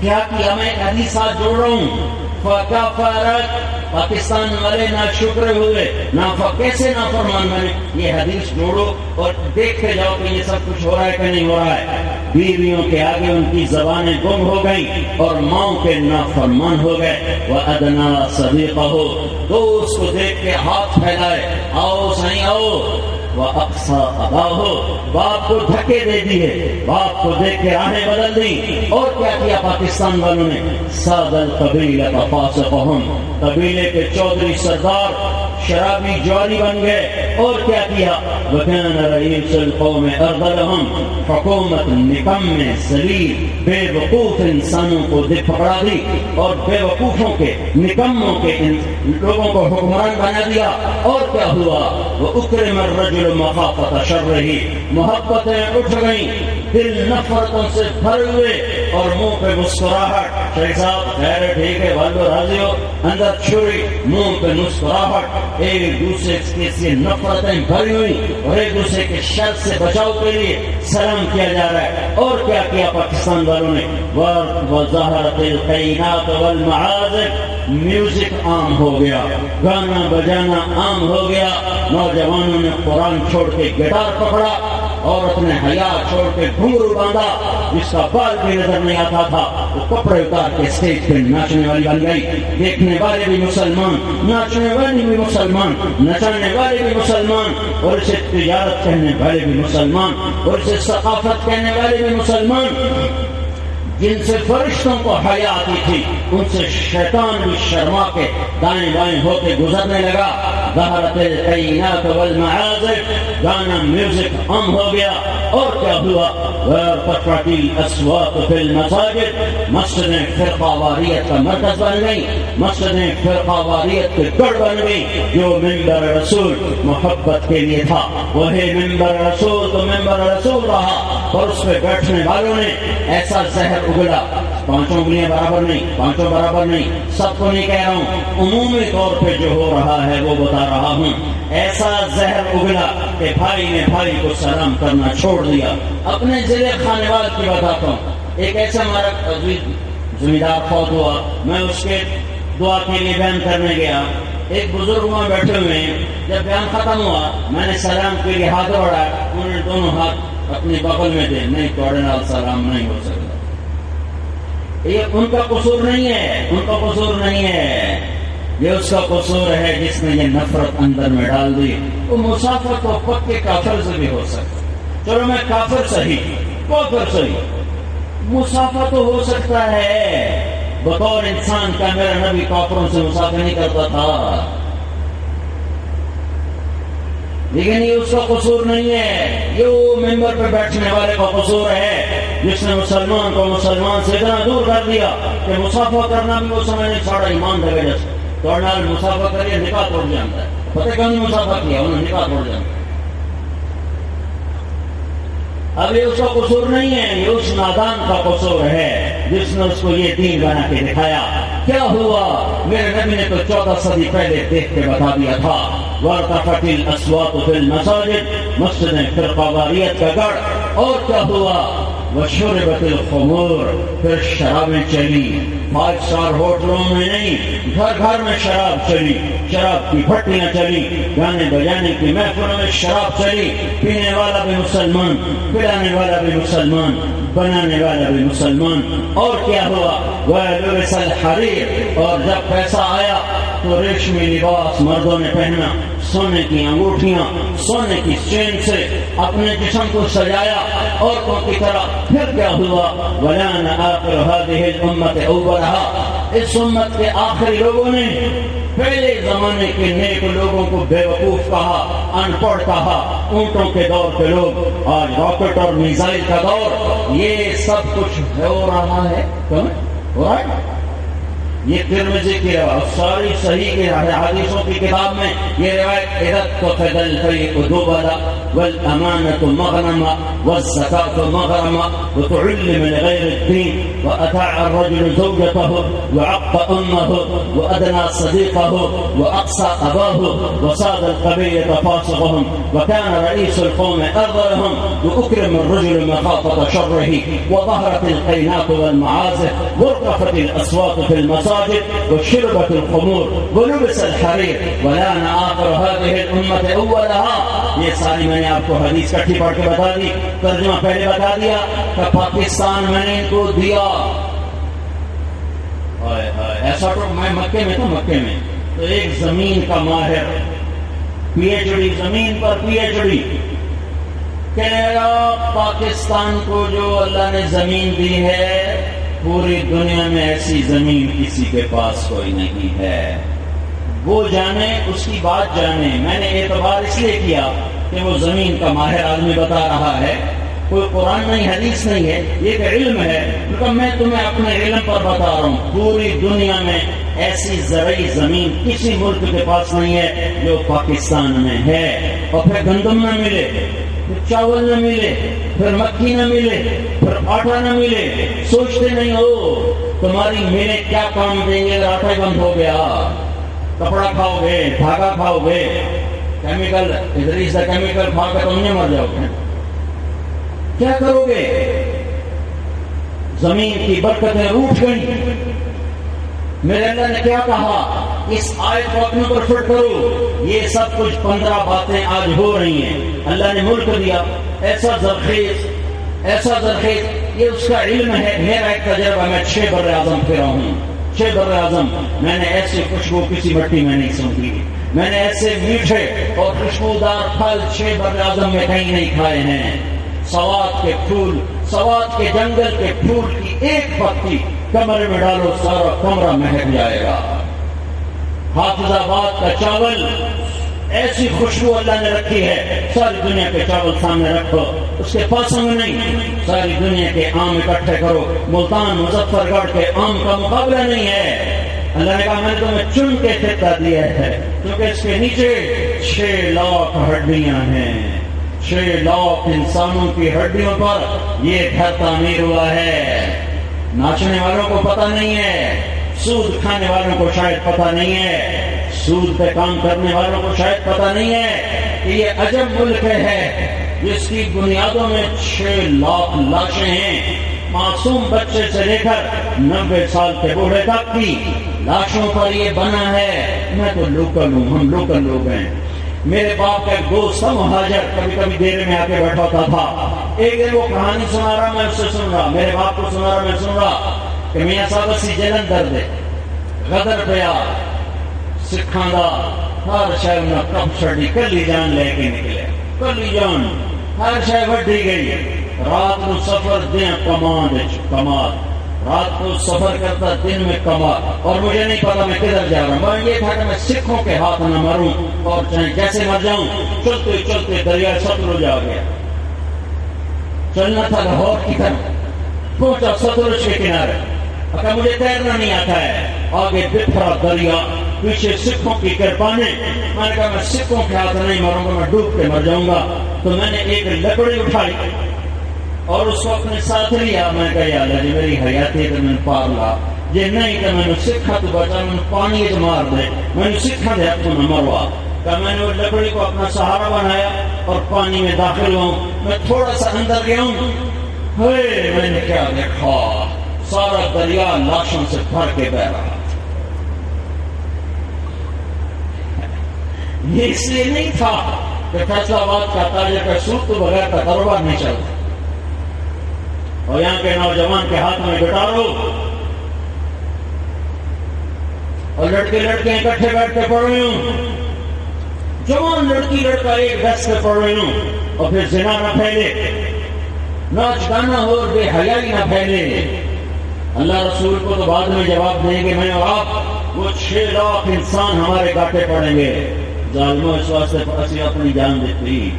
کیا کیا؟ میں ایک حدیث ساتھ جوڑ رہا ہوں، فَكَفَرَتْ پاکستان والے ناشکر ہوئے، کیسے نافرمان بنے؟ یہ حدیث جوڑو اور دیکھتے جاؤ کہ یہ سب کچھ ہو رہا ہے کہ نہیں ہو رہا ہے۔ بیویوں کے آگے ان کی زبانیں گم ہو گئیں اور ماؤں کے نافرمان ہو گئے۔ وَأَدْنَا صَدِيقَهُ دوست کو دیکھ کے ہاتھ پھیلائے، آؤ سائیں آؤ۔ وَأَقْصَى أَبَاهُ باپ کو دھکے دے دیے، باپ کو دیکھ کے راہیں بدل دیں۔ اور کیا کیا پاکستان والوں نے؟ سَادَ الْقَبِيلَةَ فَاسِقُهُمْ قبیلے کے چودھری سردار شرابی جواری بن گئے۔ اور کیا کیا؟ وَكَانَ رَئِيسُ الْقَوْمِ أَرْذَلَهُمْ حکومت نکم ذلیل بے وقوف انسانوں کو پکڑا دی اور بے وقوفوں کے نکموں کے لوگوں کو حکمران بنا دیا۔ اور کیا ہوا؟ وَأُكْرِمَ الرَّجُلُ مَخَافَةَ شَرِّهِ محبتیں اٹھ گئیں، دل نفرتوں سے بھرے ہوئے اور منہ پہ مسکراہٹ۔ شیخ صاحب خیر ٹھیک ہے، والو راضی ہو، اندر چھری، منہ پہ مسکراہٹ، ایک دوسرے سے نفرتیں بھری ہوئی اور ایک دوسرے کے شر سے بچاؤ کے لیے سلام کیا جا رہا ہے۔ اور کیا کیا پاکستان والوں نے؟ وَظَهَرَتِ الْقَيْنَاتُ وَالْمَعَازِفُ میوزک عام ہو گیا، گانا بجانا عام ہو گیا۔ نوجوانوں نے قرآن چھوڑ کے گٹار پکڑا، عورت نے حیا چھوڑ کے گھنگرو باندھا، جس کا بال بھی نظر نہیں آتا تھا وہ کپڑے اتار کے اسٹیج پہ ناچنے والی بن گئی۔ دیکھنے والے بھی مسلمان، ناچنے والے بھی مسلمان، نچانے والے بھی مسلمان، اور اسے تجارت کہنے والے بھی مسلمان، اور اسے ثقافت کہنے والے بھی مسلمان۔ جن سے فرشتوں کو حیا آتی تھی ان سے شیطان بھی شرما کے دائیں بائیں ہو کے گزرنے لگا۔ ظہرت القینات والمعازف گانا میوزک عام ہو گیا۔ اور کیا ہوا؟ وارتفعت الاصوات فی المساجد مسجدیں فرقہ واریت کا مرکز بن گئی، مسجدیں فرقہ واریت کے گڑھ بن گئی۔ جو منبر رسول محبت کے لیے تھا وہی منبر رسول تو منبر رسول رہا، اور اس پہ بیٹھنے والوں نے ایسا زہر اگلا، پانچوں انگلیاں برابر نہیں، پانچوں برابر نہیں، سب کو نہیں کہہ رہا ہوں، عمومی طور پہ جو ہو رہا ہے وہ بتا رہا ہوں۔ ایسا زہر اگلا کہ بھائی نے بھائی کو سلام کرنا چھوڑ دیا۔ اپنے ضلع خانوال کی بتاتا ہوں، ایک ایسا ہمارا زمیندار فوت ہوا، میں اس کے دعا کے لیے بیان کرنے گیا، ایک بزرگ وہاں بیٹھے ہوئے ہیں، جب بیان ختم ہوا میں نے سلام کے لیے ہاتھ بڑھایا، انہوں نے دونوں ہاتھ اپنے بغل میں دے، نہیں توڑے نال سلام نہیں ہو سکتا۔ یہ ان کا قصور نہیں ہے، ان کا قصور نہیں ہے، یہ اس کا قصور ہے جس نے یہ نفرت اندر میں ڈال دی۔ وہ مسافر تو پکے کافر سے بھی ہو سکتا، چلو میں کافر صحیح، کافر صحیح، مسافر تو ہو سکتا ہے، بطور انسان کا میرا نبی کافروں سے مسافر نہیں کرتا تھا، لیکن یہ اس کا قصور نہیں ہے، یہ وہ ممبر پہ بیٹھنے والے کا قصور ہے جس نے مسلمان کو مسلمان سے اتنا دور کر دیا کہ مسافہ کرنا بھی وہ سمجھ نہیں چھاڑا ایمان دے گا۔ توڑنا مسافہ کریے نکاح توڑ جاتا ہے، پتہ کیوں نہیں مسافہ کیا، انہوں نے نکاح توڑ جاتا ہے۔ اب یہ اس کا قصور نہیں ہے، یہ اس نادان کا قصور ہے جس نے اس کو یہ دین بنا کے دکھایا۔ کیا ہوا؟ میرے نبی نے تو 14 صدی پہلے دیکھ کے بتا دیا تھا، وارتفعت الاصوات فی المساجد مسجدیں فرقہ واریت کا گڑھ۔ اور کیا ہوا؟ وشربت الخمور پھر شرابیں چلی، 5 اسٹار ہوٹلوں میں نہیں، گھر گھر میں شراب چلی، شراب کی بھٹیاں چلی، گانے بجانے کی محفلوں میں شراب چلی، پینے والا بھی مسلمان، پلانے والا بھی مسلمان، بنانے والا بھی مسلمان۔ اور کیا ہوا؟ وَلُبِسَ الْحَرِيرُ اور جب پیسہ آیا تو ریشمی لباس مردوں نے پہنا، سونے کی انگوٹھیاں، سونے کی چین سے اپنے جسم کو سجایا عورتوں کی طرح۔ پھر کیا ہوا؟ وَلَانَ آخِرُ هَذِهِ الْأُمَّةِ أَوَّلَهَا اس امت کے آخری لوگوں نے پہلے زمانے کے نیک لوگوں کو بے وقوف کہا، ان پڑھ کہا، اونٹوں کے دور کے لوگ، آج راکٹ اور میزائل کا دور، یہ سب کچھ ہو رہا ہے، کیوں ہو رہا ہے؟ یہ ترمذی کی روایت، ساری صحیح کے حدیثوں کی کتاب میں یہ روایت اذا اتخذ الفيء دبلا والامانه مغنما والزكاه مغرما وتعلم لغير الدين واطاع الرجل زوجته وعق امه وادنى صديقه واقصى اباه وصاد القبيله فاسقهم وكان رئيس القوم ارضهم واكرم الرجل مخافه شره وظهرت القينات والمعازف وارتفت الاصوات في المساجد وشربت الخمور ولبس الحرير ولان آخر هذه الأمة أولها. یہ ساری میں نے آپ کو حدیث کٹھی پڑھ کے بتا دی، ترجمہ پہلے بتا دیا کہ پاکستان میں نے ان کو دیا. ایسا تو میں مکے میں تو ایک زمین کا ماہر پی ایچ ڈی، زمین پر پی ایچ ڈی کہہ رہا پاکستان کو جو اللہ نے زمین دی ہے پوری دنیا میں ایسی زمین کسی کے پاس کوئی نہیں ہے. وہ جانے، اس کی بات جانے. میں نے اعتبار اس لیے کیا کہ وہ زمین کا ماہر آدمی بتا رہا ہے، کوئی قرآن نہیں حدیث نہیں ہے، یہ ایک علم ہے. لیکن میں تمہیں اپنے علم پر بتا رہا ہوں پوری دنیا میں ایسی زرعی زمین کسی ملک کے پاس نہیں ہے جو پاکستان میں ہے. اور پھر گندم نہ ملے، پھر چاول نہ ملے، پھر مکھی نہ ملے، پھر آٹا نہ ملے. سوچتے نہیں ہو تمہاری میلیں کیا کام دیں گے اگر آٹا بند ہو گیا؟ کپڑا کھاؤ گے، دھاگا کھاؤ گے، کیمیکل کیمیکل کھا کے تم نہیں مر جاؤ گے. کیا کرو گے؟ زمین کی برکتیں روٹ گئی. میرے اللہ نے کیا کہا؟ اس آیت کو اپنے پر فٹ کرو. یہ سب کچھ 15 باتیں آج ہو رہی ہیں. اللہ نے ملک دیا ایسا زرخیز، یہ اس کا علم ہے. میرا ایک تجربہ، میں 6 بر اعظم پھرا ہوں. 6 بر اعظم میں نے ایسی خوشبو کسی مٹی میں نہیں سونگی. میں نے ایسے میٹھے اور خوشبودار پھل 6 بر اعظم میں کہیں نہیں کھائے ہیں. سوات کے پھول، سوات کے جنگل کے پھول کی ایک پتی کمرے میں ڈالو سارا کمرہ مہک جائے گا. حافظ آباد کا چاول، ایسی خوشبو اللہ نے رکھی ہے. ساری دنیا کے چاول سامنے رکھو، اس کے پاسنگ نہیں. ساری دنیا کے آم اکٹھے کرو، ملتان مظفر گڑھ کے آم کا مقابلہ نہیں ہے. اللہ نے کہا میں نے تمہیں چن کے خطہ دیا ہے کیونکہ اس کے نیچے 6 لاکھ ہڈیاں ہیں. 6 لاکھ انسانوں کی ہڈیوں پر یہ گھر تعمیر ہوا ہے. ناچنے والوں کو پتہ نہیں ہے، سود کھانے والوں کو شاید پتہ نہیں ہے، سود پہ کام کرنے والوں کو شاید پتہ نہیں ہے کہ یہ عجب ملک ہے جس کی بنیادوں میں 6 لاکھ لاشیں ہیں. معصوم بچے سے لے کر 90 سال کے بوڑھے تک کی لاشوں پر یہ بنا ہے. میں تو لوکل ہوں، ہم لوکل لوگ ہیں. میرے باپ کا ایک دوست تھا مہاجر، کبھی کبھی دیر میں آ کے بیٹھا ہوتا تھا. ایک دن وہ کہانی سنا رہا، میں اس سے سن رہا، میرے باپ کو سنا رہا، میں سن رہا کہ میاں صاحب اسی جلندر دے غدر پیا سکھاں دا ہر شے نہ کپ چھڑی کلی جان لے کے نکلے. کلی جان ہر شے وڈی گئی. رات کو سفر دیں کمال، رات کو سفر کرتا دن میں کمال. اور مجھے نہیں پتا میں کدھر جا رہا ہوں. میں یہ تھا کہ میں سکھوں کے ہاتھ نہ مروں اور چاہے جیسے مر جاؤں. چلتے چلتے دریا ستلج آ گیا. چلنا تھا لاہور کی طرف، پہنچا ستلج کے کنارے. اگر مجھے تیرنا نہیں آتا ہے، آگے بکھرا دریا، پیچھے سکھوں کی کرپانے. میں نے کہا میں سکھوں کے ہاتھ نہیں مروں گا، میں ڈوب کے مر جاؤں گا. تو میں نے ایک لکڑی اٹھائی اور اس کو اپنے ساتھ لیا. میں کہا یا اللہ جی میری حیاتی ہے تو میں نے پار لا، یہ نہیں کہ میں نے سکھا تو بچا، میں نے پانی تو مار دے، میں نے سکھا دے تو نہ مروا. کہ میں نے وہ لکڑی کو اپنا سہارا بنایا اور پانی میں داخل ہوں. میں تھوڑا سا اندر گیا ہوں، میں نے کیا دیکھا، سارا دریا لاشوں سے بھر کے بہ رہا. یہ اس لیے نہیں تھا کہ فیصلہ آباد کا تاجر کا سود تو بغیر کا کاروبار نہیں چلتا. اور یہاں کے نوجوان کے ہاتھ میں گٹار ہو اور لڑکے لڑکے اکٹھے بیٹھ کے پڑھ رہے ہوں، جوان لڑکی لڑکا ایک ڈس پہ پڑھ رہے ہوں، اور پھر زنا نہ پھیلے، ناچ گانا ہو اور بے حیائی نہ پھیلے. اللہ رسول کو تو بعد میں جواب دیں گے میں اور آپ، وہ 6 لاکھ انسان ہمارے گاٹے پڑیں گے. ظالموں اس واسطے اسی اپنی جان دیتی.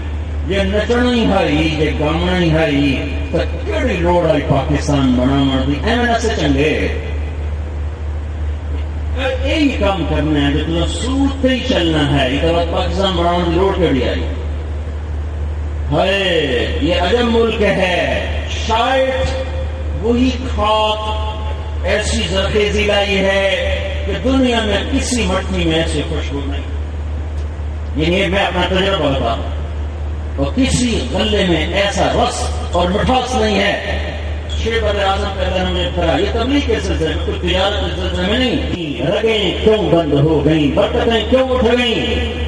یہ نچنا ہی ہے، یہ گانا ہی ہے، تو کیڑی لوڑ آئی پاکستان بنا دی ایمن سے چنگے. یہی کام کرنا ہے جو تمہیں سود پہ ہی چلنا ہے. یہ تو پاکستان بڑھانے روڈ کے لیے آئی ہے. یہ عجم ملک ہے. شاید وہی خاک ایسی زرخیزی لائی ہے کہ دنیا میں کسی مٹی میں ایسے خوشبو نہیں. یہ میں اپنا تجربہ بتا ہوں. اور کسی غلے میں ایسا رس اور مٹھاس نہیں ہے. شیخ اعظم پہلے نے کہا یہ تبلیغ کے سلسلے میں کچھ تجارت کے سلسلے میں نہیں. رگیں کیوں بند ہو گئیں, برکتیں کیوں اٹھ گئیں.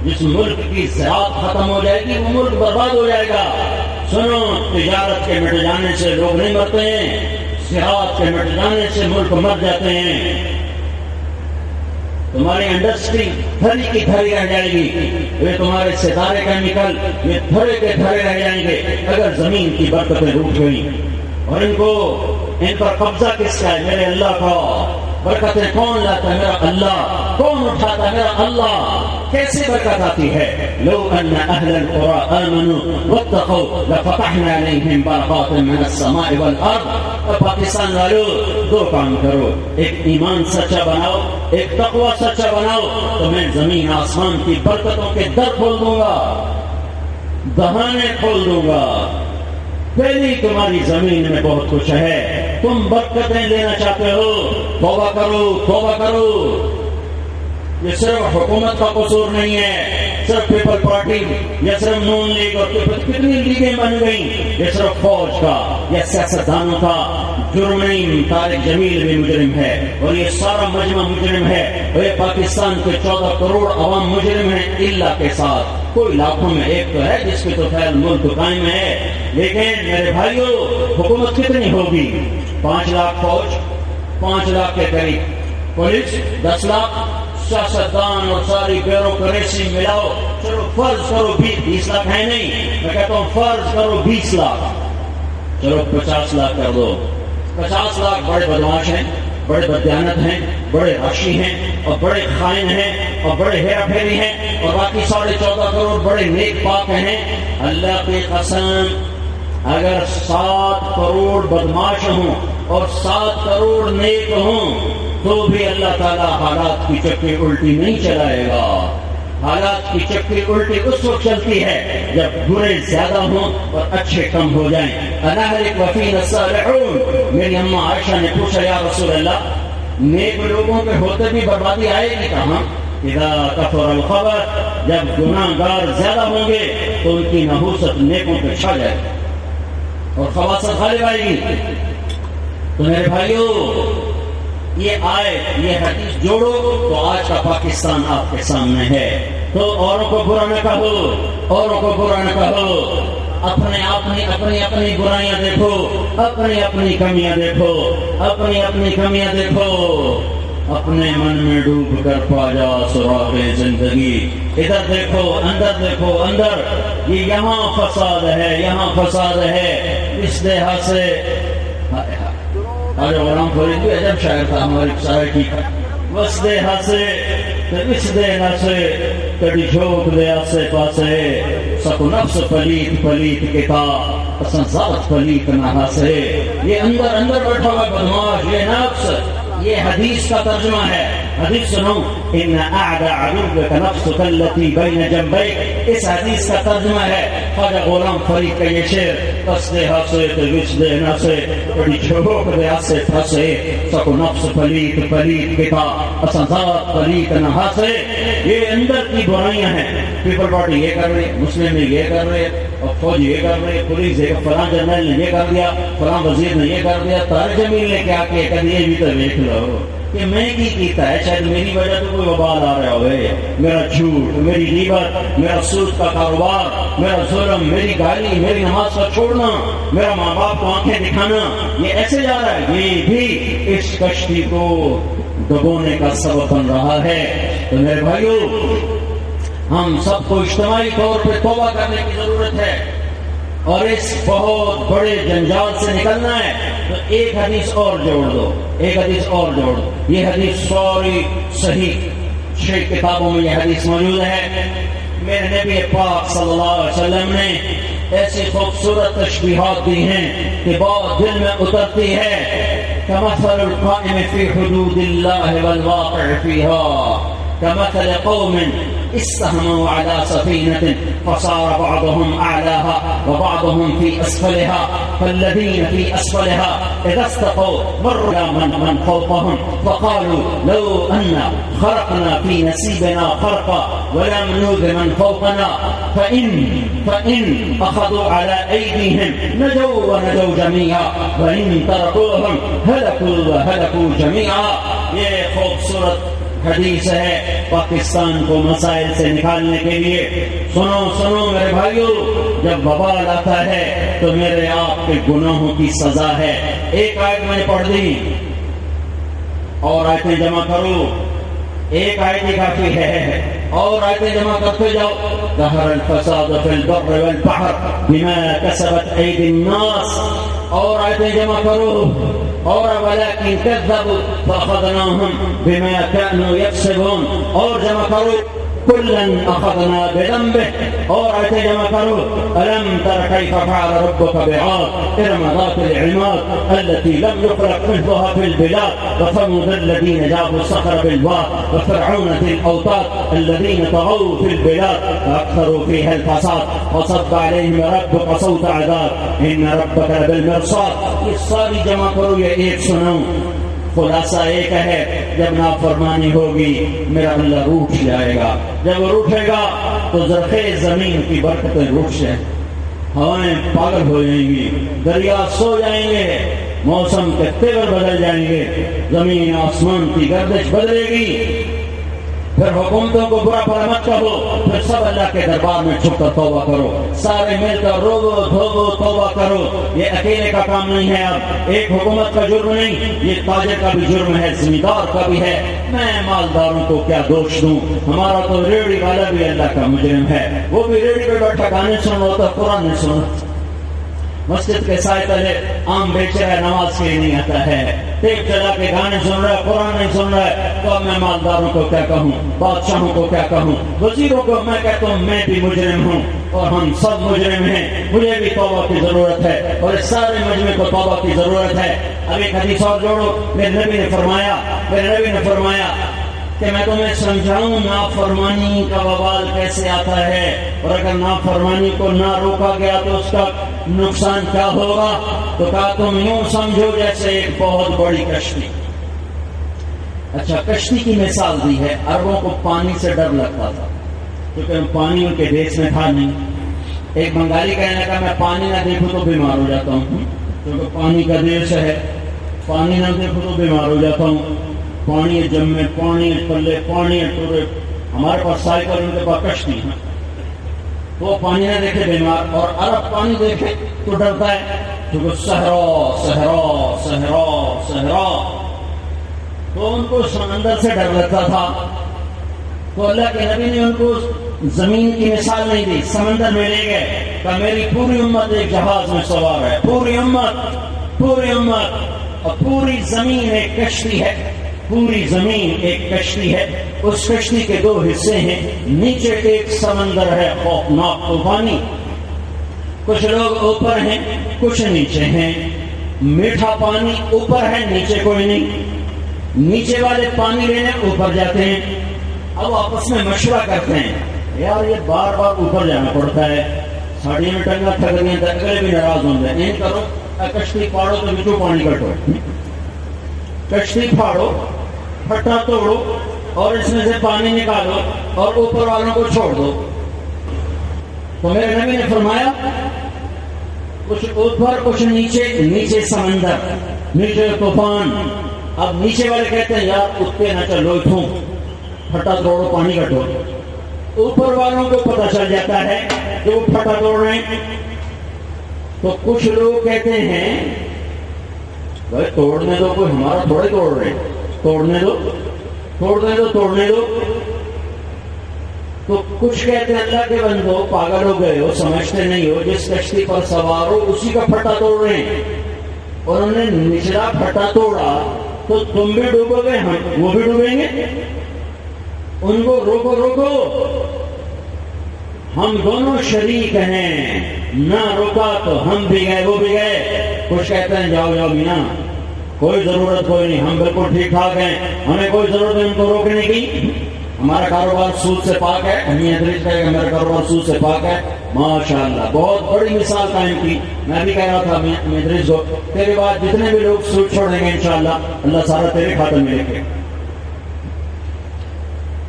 جس ملک کی زراعت ختم ہو جائے گی وہ ملک برباد ہو جائے گا. سنو, تجارت کے مٹ جانے سے لوگ نہیں مرتے ہیں, زراعت کے مٹ جانے سے ملک مر جاتے ہیں. تمہاری انڈسٹری دھری کی دھری رہ جائے گی, یہ تمہارے ستارے کیمیکل یہ دھرے کے دھرے رہ جائیں گے اگر زمین کی برکتیں روٹ گئیں. اور ان پر قبضہ کس کا ہے؟ میرے اللہ کا. برکتیں کون لاتا ہے؟ میرا اللہ. کون اٹھاتا ہے؟ میرا اللہ. کیسے برکت آتی ہے؟ لو ان اہل القرى آمنوا واتقوا لفتحنا علیہم برکات من السماء والارض. اور پاکستان والوں دو کام کرو, ایک ایمان سچا بناؤ, ایک تقوی سچا بناؤ, تو میں زمین آسمان کی برکتوں کے در کھول دوں گا, دہانے کھول دوں گا. پہلی تمہاری زمین میں بہت کچھ ہے, تم برکتیں لینا چاہتے ہو, توبہ کرو, توبہ کرو. یہ صرف حکومت کا قصور نہیں ہے, صرف پیپل پارٹی یا صرف نون لیگ اور کتنی لیگیں بن گئیں, یہ صرف فوج کا یا سیاستدانوں کا جرم نہیں. طارق جمیل بھی مجرم ہے اور یہ سارا مجمع مجرم ہے, اور یہ پاکستان کے 14 کروڑ عوام مجرم ہیں اللہ کے ساتھ. کوئی لاکھوں میں ایک تو ہے جس کے تو خیر ملک قائم ہے. لیکن میرے بھائیوں, حکومت کتنی ہوگی؟ 5 لاکھ فوج, 5 لاکھ کے قریب پولیس, 10 لاکھ سیاستدان اور ساری بیوروکریسی ملاؤ. چلو فرض کرو 20 لاکھ ہے نہیں, میں کہتا ہوں فرض کرو 20 لاکھ, چلو 50 لاکھ کر دو. 50 لاکھ بڑے بدماش ہیں, بڑے بددیانت ہیں, بڑے راشی ہیں اور بڑے خائن ہیں اور بڑے ہیرا پھیری ہیں, اور باقی 14.5 کروڑ بڑے نیک پاک ہیں. اللہ کی قسم اگر 7 کروڑ بدماش ہوں اور 7 کروڑ نیک ہوں تو بھی اللہ تعالیٰ حالات کی چکی الٹی نہیں چلائے گا. حالات کی چکی الٹی اس وقت چلتی ہے جب برے زیادہ ہوں اور اچھے کم ہو جائیں. انہلک وفینا الصالحون. میری اماں عائشہ نے پوچھا یا رسول اللہ, نیک لوگوں کے ہوتے بھی بربادی آئے گی کہاں؟ اذا کثر الخبث, جب گناہ گار زیادہ ہوں گے تو ان کی نحوست نیکوں پہ چھا جائے گی اور خباثت غالب آئے گی. تو میرے بھائیوں, یہ آیت یہ حدیث جوڑو تو آج کا پاکستان آپ کے سامنے ہے. تو اوروں کو برا نہ کہو, اوروں کو برا نہ کہو, اپنی برائیاں دیکھو, اپنی کمیاں دیکھو, اپنی کمیاں دیکھو. اپنے من میں ڈوب کر پا جا سراغ زندگی. ادھر دیکھو, اندر دیکھو, اندر یہ یہاں فساد ہے, یہاں فساد ہے. اس دیہات سے آج غلام فرید بھی عجب شاعر تھا ہماری شاعر کی. بس دیہات سے اس دینا سے کڑی جھوک دے آسے پاسے, سکو نفس پلیت پلیت کے کا اصلا ذات پلیت نہ سے. یہ اندر بیٹھا ہوا بدماش, یہ نفس, یہ حدیث کا ترجمہ ہے. حدیث سنو, ان اعدى عدوك نفسك التي بين جنبيك. اس حدیث کا ترجمہ ہے خواجہ غلام فرید کا یہ شعر. کس دے ہاسے تے وچ دے ناسے, کڑی جھوک دے آسے پھسے, سکو نفس پلیت پلیت کے کا اصلا ذات پلیت نہ سے. یہ اندر کی برائیاں ہیں. پیپل پارٹی یہ کر رہی, مسلم یہ کر رہے, اور فوج یہ کر رہے, پولیس یہ, فلاں جنرل نے یہ کر دیا, فلاں وزیر نے یہ کر دیا, طارق جمیل نے کیا کیا, کبھی یہ بھی تو دیکھ لو کہ میں کی کیتا ہے. شاید میری وجہ تو کوئی وبال آ رہا ہوئے, میرا جھوٹ, میری غیبت, میرا سود کا کاروبار, میرا ظلم, میری گالی, میری نماز کا چھوڑنا, میرا ماں باپ کو آنکھیں دکھانا, یہ ایسے جا رہا ہے. یہ بھی اس کشتی کو ڈبونے کا سبب بن رہا ہے. تو میرے بھائیوں, ہم سب کو اجتماعی طور پہ توبہ کرنے کی ضرورت ہے اور اس بہت بڑے جنجال سے نکلنا ہے. تو ایک حدیث اور جوڑ دو, ایک حدیث اور جوڑ دو. یہ حدیث ساری صحیح 6 کتابوں میں یہ حدیث موجود ہے. میرے نبی پاک صلی اللہ علیہ وسلم نے ایسی خوبصورت تشبیہات دی ہیں کہ بہت دل میں اترتی ہے. كمثل القائم في حدود الله والواقع فيها كمثل قوم استهموا على سفينة فصار بعضهم أعلاها وبعضهم في أسفلها فالذين في أسفلها إذا استقوا مروا من فوقهم فقالوا لو أن خرقنا في نسيبنا خرقا ولم نؤذ من فوقنا فإن أخذوا على أيديهم نجوا جميعا وإن تركوهم هلكوا جميعا. یہ خوبصورت حدیث ہے پاکستان کو مسائل سے نکالنے کے لیے. سنو میرے بھائیو، جب وبال آتا ہے تو میرے آپ کے گناہوں کی سزا ہے. ایک آیت میں نے پڑھ دی اور آیتیں جمع کرو. ایک آیت ہی کافی ہے اور آیتیں جمع کرتے جاؤ. ظہر الفساد فی البر والبحر بما کسبت ایدی الناس. اور آیتیں جمع کرو. اور ولكن كذبوا فأخذناهم بما كانوا يكسبون. اور جمع کرو كلا أخذنا بذنبه. اور آیتیں جمع کرو ألم تر كيف فعل ربك بعاد إرم ذات العماد التي لم يخلق مثلها في البلاد وثمود الذين جابوا الصخر بالواد وفرعون ذي الأوتاد الذين طغوا في البلاد فأكثروا فيها الفساد وصب عليهم ربك صوت عذاب إن ربك لبالمرصاد. یہ ساری جمع کرو. یہ ایک سنو. خلاصہ ایک ہے، جب نافرمانی ہوگی میرا اللہ روٹ جائے گا. جب وہ روٹے گا تو زرخیز زمین کی برکتیں روٹ جائیں، ہوائیں پاگل ہو جائیں گی، دریا سو جائیں گے، موسم کے تیور بدل جائیں گے، زمین آسمان کی گردش بدلے گی. پھر حکومتوں کو برا بھلا مت کہو، پھر سب اللہ کے دربار میں چھپ کر توبہ کرو. سارے مل کر روو دھوو توبہ کرو. یہ اکیلے کا کام نہیں ہے. اب ایک حکومت کا جرم نہیں، یہ تاجر کا بھی جرم ہے، زمیندار کا بھی ہے. میں مالداروں کو کیا دوش دوں؟ ہمارا تو ریڑھی والا بھی اللہ کا مجرم ہے. وہ بھی ریڑھی پہ بیٹھا گانے سن رہا ہوتا، قرآن نہیں سن رہا. مسجد کے سائے تلے آم بیچ رہا ہے، نماز کے لیے نہیں آتا ہے. ٹیپ چلا کے گانے سن رہا ہے، قرآن نہیں سن رہا ہے. تو اب میں مالداروں کو کیا کہوں، بادشاہوں کو کیا کہوں، وزیروں کو میں کہتا ہوں میں بھی مجرم ہوں اور ہم سب مجرم ہیں. مجھے بھی توبہ کی ضرورت ہے اور اس سارے مجمع کو توبہ کی ضرورت ہے. اب ایک حدیث اور جوڑو. میرے نبی نے فرمایا کہ میں تمہیں سمجھاؤں نافرمانی کا وبال کیسے آتا ہے، اور اگر نافرمانی کو نہ روکا گیا تو اس کا نقصان کیا ہوگا. تو کہا تم یوں سمجھو جیسے ایک بہت بڑی کشتی. اچھا، کشتی کی مثال دی ہے. عربوں کو پانی سے ڈر لگتا تھا کیونکہ پانی ان کے دیش میں تھا نہیں. ایک بنگالی کہنے کا میں پانی نہ دیکھوں تو بیمار ہو جاتا ہوں کیونکہ پانی کا دیش ہے. پانی نہ دیکھوں تو بیمار ہو جاتا ہوں. پانی جمے، پانی پلے، پانی ٹورے. ہمارے پاس سائیکل، ان کے پاس کشتی ہے. وہ پانی نہ دیکھے بیمار، اور عرب پانی دیکھے تو ڈرتا ہے کیونکہ صحرا صحرا صحرا صحرا. تو ان کو سمندر سے ڈر لگتا تھا. تو اللہ کے نبی نے ان کو زمین کی مثال نہیں دی، سمندر میں لے گئے کہ میری پوری امت ایک جہاز میں سوار ہے. پوری امت اور پوری زمین ایک کشتی ہے. پوری زمین ایک کشتی ہے. اس کشتی کے دو حصے ہیں. نیچے ایک سمندر ہے خوفناک طوفانی. کچھ لوگ اوپر ہیں، کچھ نیچے ہیں. میٹھا پانی اوپر ہے، نیچے کوئی نہیں. نیچے والے پانی لینے اوپر جاتے ہیں. اب آپس میں مشورہ کرتے ہیں، یار یہ بار بار اوپر جانا پڑتا ہے، ساڑیوں میں ٹنگا تھک گئی، اگلے بھی ناراض ہوں گے. نہیں کرو، کشتی پھاڑو تو بچوں پانی کٹو. کشتی پھاڑو، پھٹا توڑو اور اس میں سے پانی نکالو اور اوپر والوں کو چھوڑ دو. تو میرے نبی نے فرمایا کچھ اوپر کچھ نیچے. نیچے سمندر، نیچے طوفان. اب نیچے والے کہتے ہیں یار اٹھتے نہ چلو، اتھوں پھٹا توڑو، پانی کٹو. اوپر والوں کو پتہ چل جاتا ہے کہ وہ پھٹا توڑ رہے ہیں. تو کچھ لوگ کہتے ہیں بھائی توڑنے دو، کوئی ہمارا تھوڑے توڑ رہے، توڑنے دو. تو کچھ کہتے ہیں اللہ کے بندو پاگل ہو گئے ہو، سمجھتے نہیں ہو، جس کشتی پر سوار ہو اسی کا پھٹا توڑ رہے ہیں. اور انہوں نے نچلا پھٹا توڑا تو تم بھی ڈوبو گے، وہ بھی ڈوبیں گے. ان کو روکو، ہم دونوں شریک ہیں، نہ روکا تو ہم بھی گئے وہ بھی گئے. کچھ کہتے ہیں جاؤ جاؤ میاں، کوئی ضرورت کوئی نہیں، ہم بالکل ٹھیک ٹھاک ہیں، ہمیں کوئی ضرورت نہیں ان کو روکنے کی. ہمارا کاروبار سود سے پاک ہے. امی ادریس کہے کہ میرا کاروبار سود سے پاک ہے. ماشاءاللہ بہت بڑی مثال قائم کی. میں بھی کہہ رہا تھا امی ادریس کو، تیرے بعد جتنے بھی لوگ سود چھوڑیں گے انشاءاللہ اللہ سارا تیرے کھاتے میں لکھے.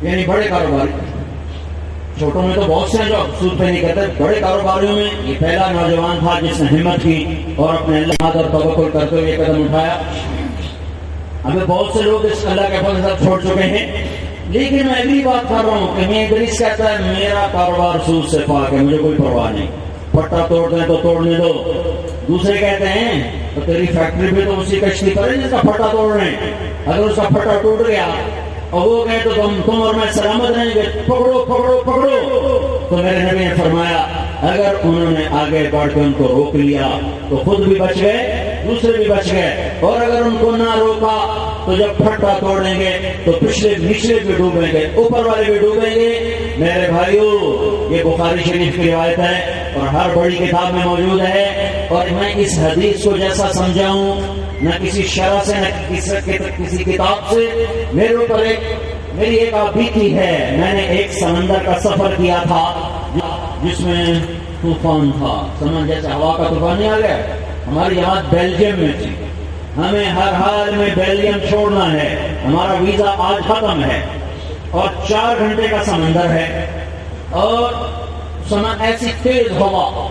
یعنی بڑے کاروباری، چھوٹوں میں تو بہت سے ہیں جو سود پہ نہیں کرتے، بڑے کاروباریوں میں یہ پہلا نوجوان تھا جس نے ہمت کی اور اپنے اللہ اور توکل کرتے ہوئے یہ قدم اٹھایا. ابھی بہت سے لوگ اس اللہ کے فضل سے چھوڑ چکے ہیں. لیکن میں بھی بات کر رہا ہوں کہ میں ادریس کہتا ہے میرا کاروبار سود سے پاک ہے، مجھے کوئی پرواہ نہیں، پٹا توڑ دیں تو توڑنے دو. دوسرے کہتے ہیں تو تیری فیکٹری بھی تو اسی کشتی پر ہے جس کا پٹا توڑ رہے ہیں، اگر اس کا پٹا ٹوٹ گیا اور وہ گئے تو تم اور میں سلامت رہیں گے، پکڑو پکڑو پکڑو. تو میرے نبی نے فرمایا اگر انہوں نے آگے بڑھ کے ان کو روک لیا تو خود بھی بچ گئے، دوسرے بھی بچ گئے، اور اگر ان کو نہ روکا تو جب پھٹا توڑیں گے تو پچھلے نچلے بھی ڈوبیں گے، اوپر والے بھی ڈوبیں گے. میرے بھائیو یہ بخاری شریف کی روایت ہے اور ہر بڑی کتاب میں موجود ہے. اور میں اس حدیث کو جیسا سمجھاؤں نہ کسی شرح سے نہ کسی کتاب سے، میرے اوپر میری ایک آپ بیتی ہے. میں نے ایک سمندر کا سفر کیا تھا جس میں طوفان تھا، سمجھ جیسے ہوا کا طوفان نہیں آ گیا. ہماری جماعت بیلجیم میں تھی، ہمیں ہر حال میں بیلجیم چھوڑنا ہے، ہمارا ویزا آج ختم ہے اور 4 گھنٹے کا سمندر ہے اور ایسی تیز ہوا،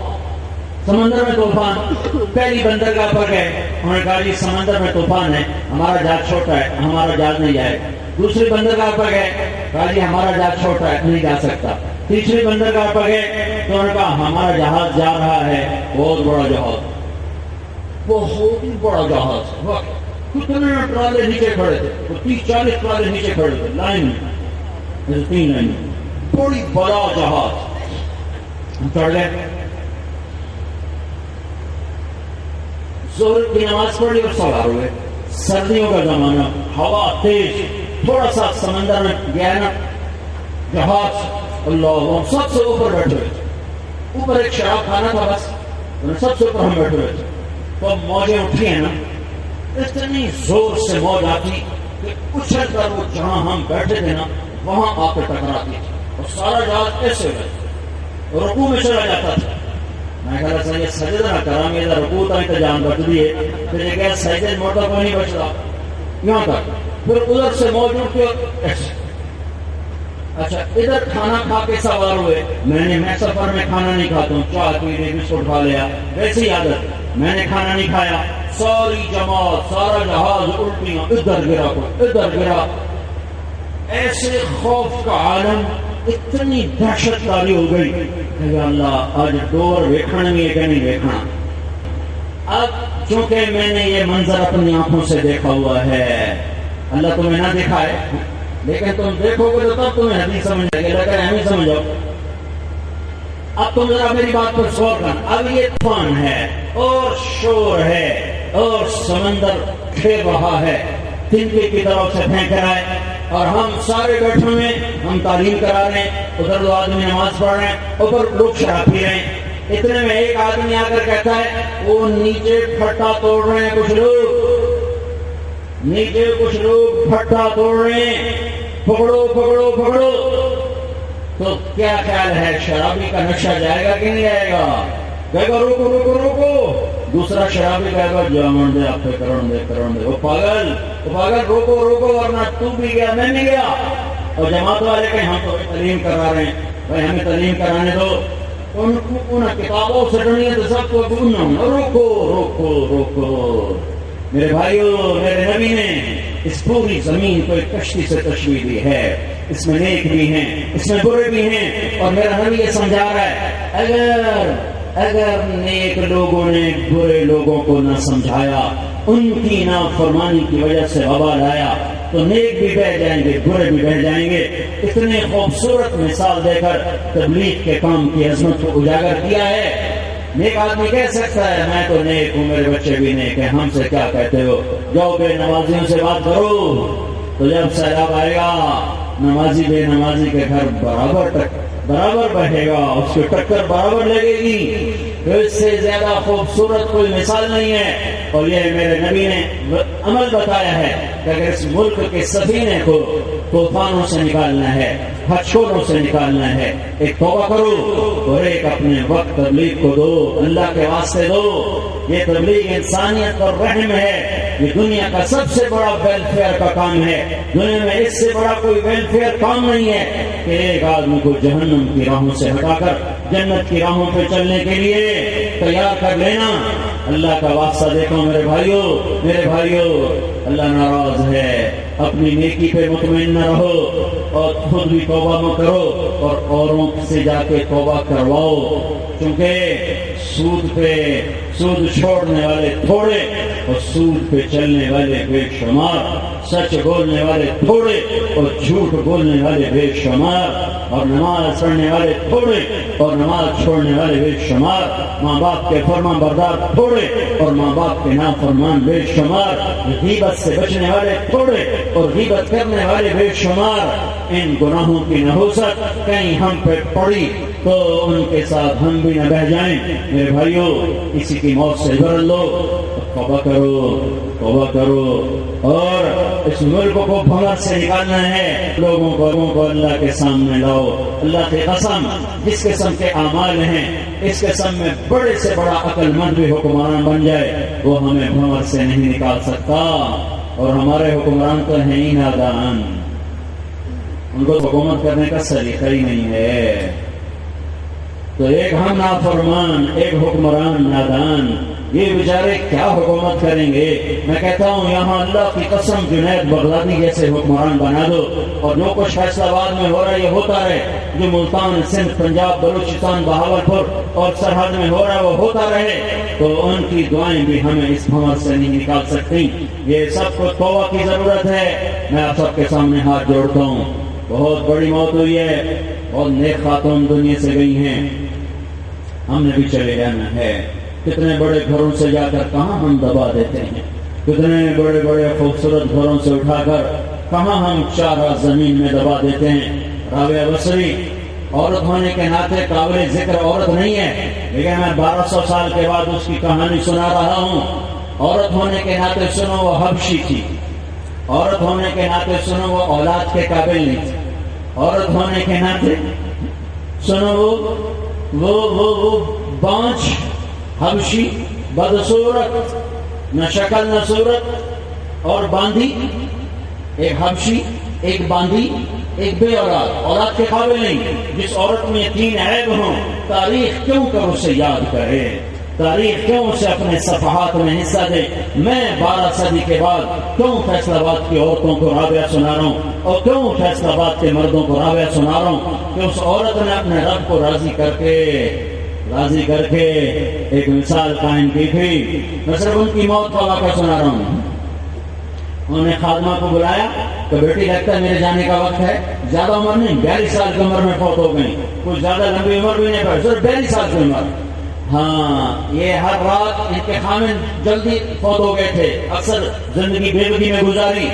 سمندر میں طوفان. پہلی بندرگاہ پر گئے، انہوں نے کہا جی سمندر میں طوفان ہے، ہمارا جہاز چھوٹا ہے، ہمارا جہاز نہیں جائے. دوسری بندرگاہ پر گئے، کہا جی ہمارا جہاز چھوٹا ہے نہیں جا سکتا. تیسری بندرگاہ پر گئے تو انہوں نے کہا ہمارا جہاز جا رہا ہے، بہت بڑا جہاز، بہت ہی بڑا جہاز. کتنے ٹرالے نیچے کھڑے تھے، 30-40 ٹرالے نیچے کھڑے تھے لائن میں، 3 لائن، بڑی بڑا جہاز. ہم چڑھ گئے، ظہر کی نماز پڑھی اور سوار ہوئے. سردیوں کا زمانہ، ہوا تیز، تھوڑا سا سمندر میں گیا نا جہاز، اللہ سب سے اوپر بیٹھے ہوئے تھے. اوپر ایک شراب خانہ تھا، بس سب سے اوپر ہم بیٹھے ہوئے تھے. تو موجیں اٹھی ہیں نا، اتنی زور سے موج آتی کہ اچھل کر وہ جہاں ہم بیٹھے تھے نا وہاں آ کے ٹکراتی تھی اور سارا جہاز ایسے ہوئے رکوع میں چلا جاتا تھا. میں کہا سر یہ سجدہ نہ کرا، میرا رکوع تک انتظام بچ دیے. پھر یہ کہا سجدے موٹا کو نہیں بچ رہا یہاں تک، پھر ادھر سے موجود کے اچھا ادھر کھانا کھا کے سوار ہوئے. میں سفر میں کھانا نہیں کھاتا ہوں، چائے پی لی، بسکٹ کھا لیا، ویسی عادت، میں نے کھانا نہیں کھایا. ساری جماعت، سارا جہاز الٹیاں، ادھر گرا کوئی ادھر گرا. ایسے خوف کا عالم، اتنی دہشت کاری ہو گئی کہ اللہ آج ڈور ویکھنا نہیں ہے کہ نہیں ویکھنا. اب چونکہ میں نے یہ منظر اپنی آنکھوں سے دیکھا ہوا ہے، اللہ تمہیں نہ دکھائے لیکن تم دیکھو گے تو تب تمہیں حدیث سمجھ جائے گی، لگا ہمیں سمجھو. اب تم ذرا میری بات پر غور کرنا. اب یہ طوفان ہے اور شور ہے اور سمندر کھیر رہا ہے، تنکے کی طرف سے پھینک رہا ہے اور ہم سارے بیٹھے ہوئے، ہم تعلیم کرا رہے ہیں، ادھر 2 آدمی نماز پڑھ رہے ہیں، اوپر لوگ شراب پی رہے ہیں. اتنے میں ایک آدمی آ کر کہتا ہے وہ نیچے پھٹا توڑ رہے ہیں کچھ لوگ، نیچے کچھ لوگ پھٹا توڑ رہے ہیں، پکڑو پکڑو پکڑو. تو کیا خیال ہے شرابی کا نشہ جائے گا کہ نہیں جائے گا؟ کہے گا روکو روکو روکو. دوسرا شرابی کہے گا جامن دے آپ پہ کرن دے. وہ پاگل روکو روکو ورنہ تو بھی گیا میں نہیں گیا. اور جماعت والے کہیں ہم تو تعلیم کرا رہے ہیں، بھائی ہمیں تعلیم کرانے دو. ان کتابوں سے ڈرنی ہے تو سب کو روکو روکو روکو. میرے بھائیو، میرے نبی نے اس پوری زمین کو ایک کشتی سے تشبیہ دی ہے. اس میں نیک بھی ہیں، اس میں برے بھی ہیں، اور میرا نبی یہ سمجھا رہا ہے اگر نیک لوگوں نے برے لوگوں کو نہ سمجھایا، ان کی نافرمانی کی وجہ سے وبال آیا، تو نیک بھی بہہ جائیں گے، برے بھی بہہ جائیں گے. اتنے خوبصورت مثال دے کر تبلیغ کے کام کی عظمت کو اجاگر کیا ہے. نیک آدمی کہہ سکتا ہے میں تو نیک ہوں، میرے بچے بھی نیک ہیں، ہم سے کیا کہتے ہو، جاؤ بے نمازیوں سے بات کرو. تو جب سیلاب آئے گا نمازی بے نمازی کے گھر برابر تک برابر بہے گا، اس کی ٹکر برابر لگے گی، تو اس سے زیادہ خوبصورت کوئی مثال نہیں ہے۔ اور یہ میرے نبی نے عمل بتایا ہے کہ اگر اس ملک کے سفینے کو طوفانوں سے نکالنا ہے، ہتھوڑوں سے نکالنا ہے، ایک توبہ کرو اور ایک اپنے وقت تبلیغ کو دو، اللہ کے واسطے دو۔ یہ تبلیغ انسانیت اور رحم ہے، یہ دنیا کا سب سے بڑا ویلفیئر کا کام ہے۔ دنیا میں اس سے بڑا کوئی ویلفیئر کام نہیں ہے کہ ایک آدمی کو جہنم کی راہوں سے ہٹا کر جنت کی راہوں پہ چلنے کے لیے تیار کر لینا۔ اللہ کا واسطہ دیکھو میرے بھائیوں، اللہ ناراض ہے، اپنی نیکی پہ مطمئن نہ رہو اور خود بھی توبہ مت کرو اور اوروں سے جا کے توبہ کرواؤ، کیونکہ سود چھوڑنے والے تھوڑے اور سود پہ چلنے والے بے شمار، سچ بولنے والے تھوڑے اور جھوٹ بولنے والے بے شمار، اور نماز پڑھنے والے تھوڑے اور نماز چھوڑنے والے بے شمار، ماں باپ کے فرمان بردار تھوڑے اور ماں باپ کے نافرمان بے شمار، غیبت سے بچنے والے تھوڑے اور غیبت کرنے والے بے شمار۔ ان گناہوں کی نحوست کہیں ہم پہ پڑی تو ان کے ساتھ ہم بھی نہ بہ جائیں۔ میرے بھائیوں، کسی کی موت سے ڈر لو، توبہ کرو اور اس ملک کو بھنور سے نکالنا ہے۔ لوگوں کو اللہ کے سامنے لاؤ۔ اللہ کی قسم، جس قسم کے اعمال ہیں، اس قسم میں بڑے سے بڑا عقل مند بھی حکمران بن جائے، وہ ہمیں بھنور سے نہیں نکال سکتا۔ اور ہمارے حکمران تو ہیں ہی نادان، ان کو حکومت کرنے کا سلیقہ ہی نہیں ہے۔ تو ایک ہم نافرمان، ایک حکمران نادان، یہ بیچارے کیا حکومت کریں گے؟ میں کہتا ہوں یہاں اللہ کی قسم جنید بغدادی جیسے حکمران بنا دو، اور جو کچھ فیصلہ آباد میں ہو رہا ہے یہ ہوتا رہے، جو ملتان، سندھ، پنجاب، بلوچستان، بہاولپور اور سرحد میں ہو رہا ہے وہ ہوتا رہے، تو ان کی دعائیں بھی ہمیں اس بھنور سے نہیں نکال سکتی۔ یہ سب کو توبہ کی ضرورت ہے۔ میں آپ سب کے سامنے ہاتھ جوڑتا ہوں، بہت بڑی موت ہوئی ہے، بہت نیک خاتون دنیا سے گئی ہیں، ہم نے بھی چلے جانا ہے۔ کتنے بڑے گھروں سے جا کر کہاں ہم دبا دیتے ہیں، کتنے بڑے بڑے خوبصورت گھروں سے اٹھا کر کہاں ہم چارہ زمین میں دبا دیتے ہیں۔ رابعہ بصری عورت ہونے کے ناطے قابل ذکر عورت نہیں ہے، لیکن میں 1200 سال کے بعد اس کی کہانی سنا رہا ہوں۔ عورت ہونے کے ناطے سنو وہ حبشی تھی، عورت ہونے کے ناطے سنو وہ اولاد کے قابل نہیں تھی، عورت ہونے کے ناطے سنو وہ بانچ حبشی، بدصورت، نہ شکل نہ صورت، اور باندھی، ایک حبشی، ایک باندھی، ایک بے اولاد کے قابل نہیں۔ جس عورت میں 3 عیب ہوں، تاریخ کیوں کر اسے یاد کرے، تاریخ کیوں اسے اپنے صفحات میں حصہ دے۔ میں 12 صدی کے بعد کیوں فیصل آباد کی عورتوں کو رابعہ سنا رہا ہوں، اور کیوں فیصل آباد کے مردوں کو رابعہ سنا رہا ہوں، کہ اس عورت نے اپنے رب کو راضی کر کے ایک مثال قائم کی تھی۔ میں صرف ان کی موت کا واقعہ سنا رہا ہوں۔ انہوں نے خادمہ کو بلایا تو بیٹی لگتا ہے میرے جانے کا وقت ہے، زیادہ عمر نہیں، 42 سال کی عمر میں فوت ہو گئی، کچھ زیادہ لمبی عمر بھی نہیں پڑی، صرف 42 سال کی عمر۔ ہاں، یہ ہر رات ان کے خامن جلدی فوت ہو گئے تھے، اکثر زندگی بے بدی میں گزاری۔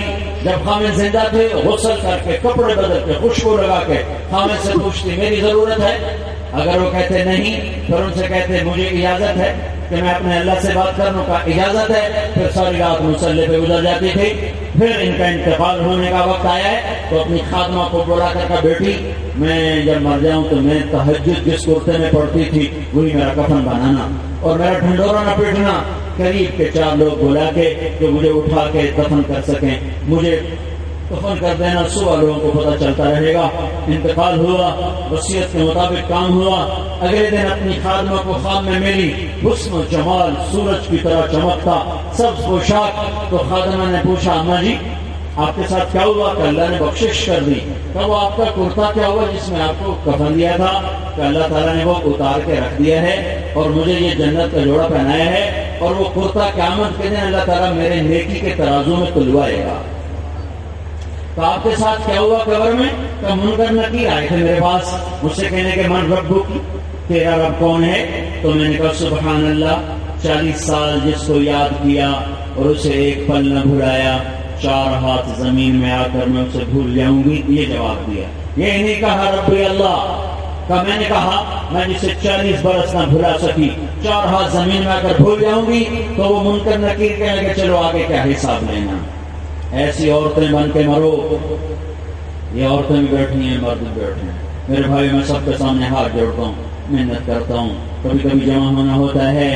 جب خامن زندہ تھے غسل کر کے، کپڑے بدل کے، خوشبو لگا کے خامن سے پوچھتی میری ضرورت ہے، اگر وہ کہتے نہیں پھر ان سے کہتے مجھے اجازت ہے کہ میں اپنے اللہ سے بات کرنے کا اجازت ہے، پھر ساری رات مصلی پہ گزر جاتی تھی۔ پھر ان کا انتقال ہونے کا وقت آیا ہے تو اپنی خادمہ کو بلا کر کہا بیٹی میں جب مر جاؤں تو میں تہجد جس کرتے میں پڑھتی تھی وہی میرا کفن بنانا اور میرا ڈھنڈورا نہ پیٹنا، قریب کے 4 لوگ بلا کے جو مجھے اٹھا کے دفن کر سکیں، مجھے دفن کر دینا، صبح لوگوں کو پتہ چلتا رہے گا۔ انتقال ہوا، وصیت کے مطابق کام ہوا۔ اگلے دن اپنی خادمہ کو خواب میں ملی، حسن و جمال سورج کی طرح چمکتا، سبز پوشاک۔ تو خادمہ نے پوچھا اماں جی آپ کے ساتھ کیا ہوا؟ کہ اللہ نے بخشش کر دی۔ کہ وہ آپ کا کرتا کیا ہوا جس میں آپ کو کفن دیا تھا؟ کہ اللہ تعالیٰ نے وہ اتار کے رکھ دیا ہے اور مجھے یہ جنت کا جوڑا پہنایا ہے، اور وہ کرتا قیامت کے دن اللہ تعالیٰ میرے نیکی کے ترازو میں تلوائے گا۔ تو آپ کے ساتھ کیا ہوا قبر میں؟ کہ منکر نکیر آئے تھے میرے پاس، مجھ سے کہنے کے من ربو کی، تیرا رب کون ہے؟ تو میں نے کہا سبحان اللہ، 40 سال جس کو یاد کیا اور اسے ایک پل نہ بھلایا، 4 ہاتھ زمین میں آ کر میں اسے بھول جاؤں گی، یہ جواب دیا۔ یہ نہیں کہا ربی اللہ، کہ میں نے کہا میں جسے 40 برس نہ بھلا سکی 4 ہاتھ زمین میں اگر بھول جاؤں گی تو وہ منکر نکیر کہنے لگے چلو آگے کیا حساب لینا. ایسی عورتیں بن کے مرو. یہ عورتیں بھی بیٹھی ہیں, مرد بھی بیٹھے ہیں. میرے بھائی میں سب کے سامنے ہاتھ جوڑتا ہوں, محنت کرتا ہوں. کبھی کبھی جمع ہونا ہوتا ہے,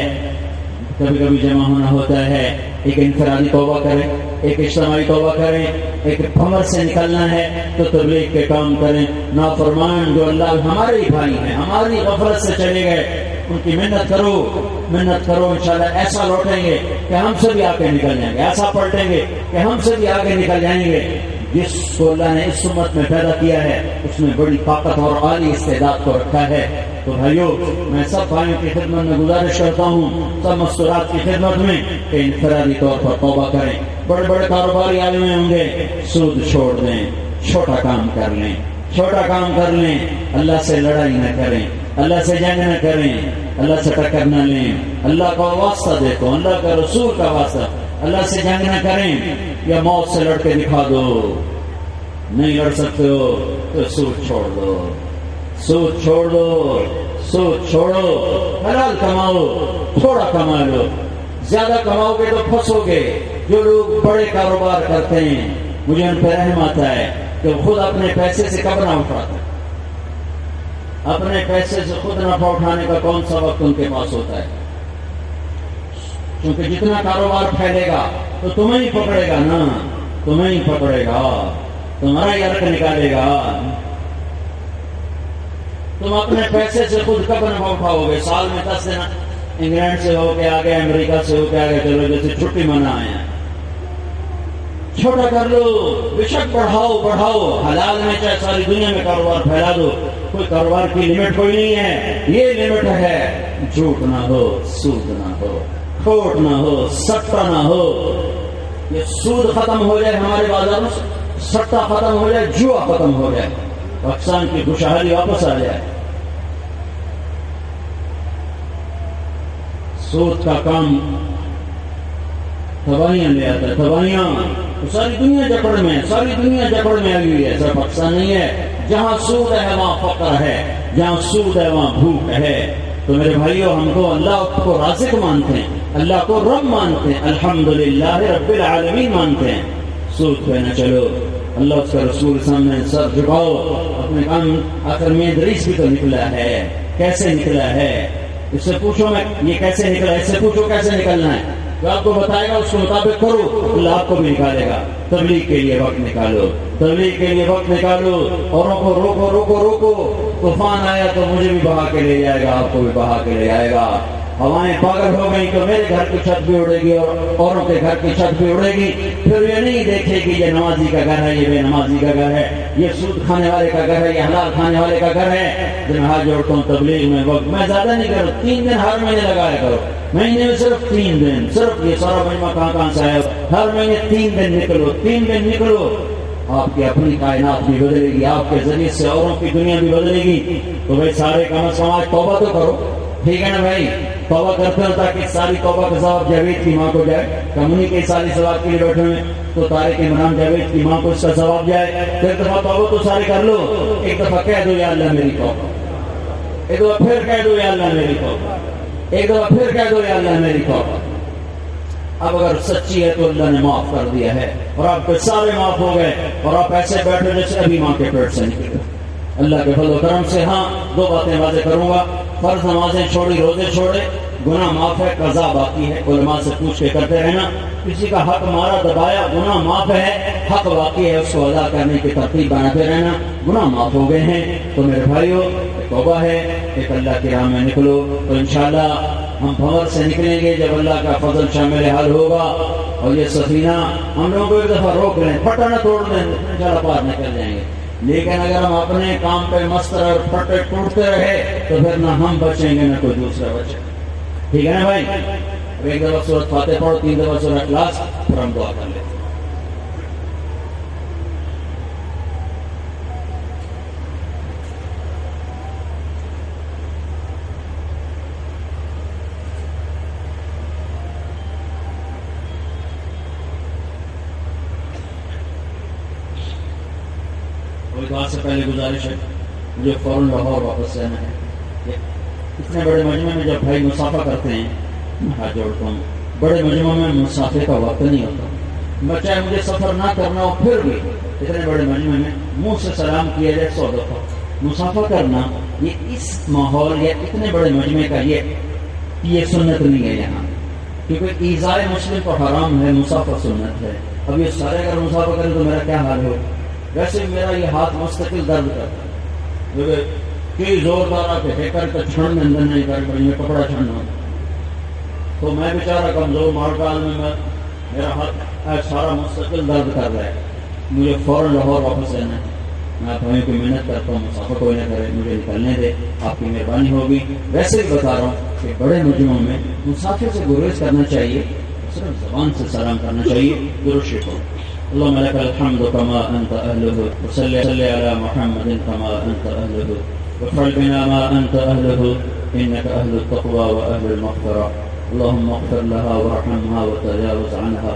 کبھی کبھی جمع ہونا ہوتا ہے. ایک انفرادی توبہ کریں, ایک اجتماعی توبہ کریں. ایک بھنور سے نکلنا ہے تو تبلیغ کے کام کریں. نافرمان جو اللہ ہمارے ہی بھائی ہیں, ہماری غفلت سے چلے گئے, ان کی محنت کرو. انشاءاللہ ایسا لوٹیں گے کہ ہم سے بھی آگے نکل جائیں گے, ایسا پلٹیں گے کہ ہم سے بھی آگے نکل جائیں گے. جس کو اللہ نے اس امت میں پیدا کیا ہے اس میں بڑی طاقت اور عالی استعداد کو رکھا ہے. تو بھائیو, میں سب بھائیوں کی خدمت میں گزارش کرتا ہوں, سب مستورات کی خدمت میں, کہ انفرادی طور پر توبہ کریں. بڑے بڑے کاروباری عالم ہوں گے, سود چھوڑ دیں, چھوٹا کام کر لیں, چھوٹا کام کر لیں. اللہ سے لڑائی نہ کریں, اللہ سے جنگ نہ کریں, اللہ سے ٹکر نہ لیں. اللہ کا واسطہ دیکھو, اللہ کا رسول کا واسطہ, اللہ سے جنگ نہ کریں. یا موت سے لڑ کے دکھا دو, نہیں لڑ سکتے ہو تو سود چھوڑ دو, سود چھوڑ دو, سود چھوڑو. حلال کماؤ, تھوڑا کما لو. زیادہ کماؤ گے تو پھنسو گے. جو لوگ بڑے کاروبار کرتے ہیں مجھے ان پہ رحم آتا ہے کہ خود اپنے پیسے سے کب نہ اٹھاتے. اپنے پیسے سے خود نفع اٹھانے کا کون سا وقت ان کے پاس ہوتا ہے؟ کیونکہ جتنا کاروبار پھیلے گا تو تمہیں ہی پکڑے گا نا, تمہیں ہی پکڑے گا, تمہارا ہی حق نکالے گا. تم اپنے پیسے سے خود کب نفع اٹھاؤ گے؟ سال میں 10 دن انگلینڈ سے ہو کے آگے, امریکہ سے ہو کے آگے, چلو جیسے چھٹی منا آئے, چھوٹا کر لو. بے شک بڑھاؤ. حلال میں چاہے ساری دنیا میں کاروبار پھیلا دو, کوئی کاروبار کی لمٹ کوئی نہیں ہے. یہ لمٹ ہے جھوٹ نہ ہو, سود نہ ہو, کھوٹ نہ ہو, سٹا نہ ہو. یہ سود ختم ہو جائے ہمارے بازاروں سے, سٹا ختم ہو جائے, جوا ختم ہو جائے, پاکستان کی خوشحالی واپس آ جائے. سود کا کام تباہیاں لے آتا ہے, تباہیاں. ساری دنیا جکڑ میں, ساری دنیا جکڑ میں آئی ہوئی ہے, صرف پاکستان نہیں ہے. جہاں سود ہے وہاں فقر ہے, جہاں سود ہے وہاں بھوک ہے. تو میرے بھائیو, ہم کو اللہ کو رازق مانتے ہیں, اللہ کو رب مانتے ہیں, الحمدللہ رب العالمین مانتے ہیں. سود پہ نہ چلو. اللہ اس کا رسول سامنے سر جھکاؤ. اپنے کام آخر میں ادریس بھی تو نکلا ہے, کیسے نکلا ہے اس سے پوچھو. میں یہ کیسے نکلا, اس سے پوچھو کیسے نکلنا ہے. جو آپ کو بتائے گا اس کے مطابق کرو, اللہ آپ کو بھی نکالے گا. تبلیغ کے لیے وقت نکالو, تبلیغ کے لیے وقت نکالو. اوروں کو روکو روکو روکو. طوفان آیا تو مجھے بھی بہا کے لے جائے گا, آپ کو بھی بہا کے لے جائے گا. ہوائیں پاگل ہو گئی تو میرے گھر کی چھت بھی اڑے گی اور اوروں کے گھر کی چھت بھی اڑے گی. پھر یہ نہیں دیکھے گی یہ نمازی کا گھر ہے, یہ بے نمازی کا گھر ہے, یہ سود کھانے والے کا گھر ہے, یہ حلال کھانے والے کا گھر ہے. جب میں ہاتھ جوڑتا ہوں تبلیغ میں وقت میں زیادہ نہیں کروں, 3 دن ہر مہینے لگایا کرو. مہینے میں صرف 3 دن, صرف یہ سارا مجمع کہاں سے آیا, ہر مہینے 3 دن نکلو, 3 دن نکلو. آپ کی اپنی کائنات بھی بدلے گی, آپ کے ذریعے سے اوروں کی دنیا بھی بدلے گی. تو بھائی سارے کم از کم آج توبہ تو کرو, ٹھیک ہے نا بھائی. توبہ کرتے ہو تاکہ ساری توبہ کا ثواب جاوید کی ماں کو جائے. کمنی کے ساری ثواب کے لیے بیٹھے ہوئے تو طارق عمران جاوید کی ماں کو اس کا ثواب جائے. تو ایک دفعہ توبہ تو سارے کر لو, ایک دفعہ کہہ دو یا اللہ میری توبہ, ایک دفعہ پھر کہہ دو یا اللہ میری توبہ, ایک دفعہ پھر کہہ دو یا اللہ میری توبہ. اب اگر سچی ہے تو اللہ نے معاف کر دیا ہے اور آپ کے سارے معاف ہو گئے اور آپ ایسے بیٹھے جیسے ابھی ماں کے پیٹ سے نکلے. اللہ کے فضل و کرم سے. ہاں 2 باتیں واضح کروں گا. فرض نمازیں چھوڑی, روزے چھوڑے, گناہ معاف ہے, قضا باقی ہے. علماء سے پوچھ کے کرتے رہنا. کسی کا حق مارا دبایا, گناہ معاف ہے, حق باقی ہے, اس کو ادا کرنے کی ترتیب بناتے رہنا. گناہ معاف ہو گئے ہیں. تو میرے بھائیو توبہ ہے, ایک اللہ کی راہ میں نکلو. تو انشاءاللہ ہم بھنور سے نکلیں گے جب اللہ کا فضل شامل حال ہوگا. اور یہ سفینہ ہم لوگوں کو ایک دفعہ روک لیں, پھٹا نہ توڑ دیں, انشاءاللہ پار نکل جائیں گے. لیکن اگر ہم اپنے کام پہ مست رہے اور پھٹے ٹوٹتے رہے تو پھر نہ ہم بچیں گے نہ کوئی دوسرا بچے. ٹھیک ہے نا بھائی. اب ایک دفعہ سورۃ فاتحہ پڑھو, 3 دفعہ سورۃ اخلاص, پھر ہم دعا کر لیتے ہیں. دعا سے پہلے گزارش ہے مجھے فوراً لاہور واپس جانا ہے. اتنے بڑے مجمع میں جب بھائی مسافہ کرتے ہیں میں ہاتھ جوڑتا ہوں. بڑے مجمع میں مسافے کا وقت نہیں ہوتا. چاہے مجھے سفر نہ کرنا ہو پھر بھی اتنے بڑے مجمع میں منہ سے سلام کیا جائے 100 دفعہ. مسافہ کرنا یہ اس ماحول یا اتنے بڑے مجمع کا یہ سنت نہیں ہے یہاں, کیونکہ ایذائے مسلم کو حرام ہے, مسافہ سنت ہے. اب یہ سارے اگر مسافہ کریں تو میرا کیا حال ہو. ویسے میرا یہ ہاتھ مستقل درد کرتا ہے کئی زوردار آ کے کر کے چھڑنے اندر نہیں کر میں کپڑا چھڑنا تو میں بیچارہ کمزور مارکال میں میرا ہاتھ سارا مستقل درد کر رہا ہے. مجھے فوراً لاہور واپس جانا ہے. میں آپ بھائیوں کی محنت کرتا ہوں, مسافر کوئی نہ کرے, مجھے نکلنے دے, آپ کی مہربانی ہوگی. ویسے بھی بتا رہا ہوں کہ بڑے مجمعوں میں مسافر سے گریز کرنا چاہیے, صرف زبان سے سلام کرنا چاہیے. درود شریف پڑھو. اللهم لك الحمد كما أنت أهله وصل على محمد كما أنت أهله وافعل بنا ما أنت أهله إنك أهل التقوى وأهل المغفرة. اللهم اغفر لها وارحمها وتجاوز عنها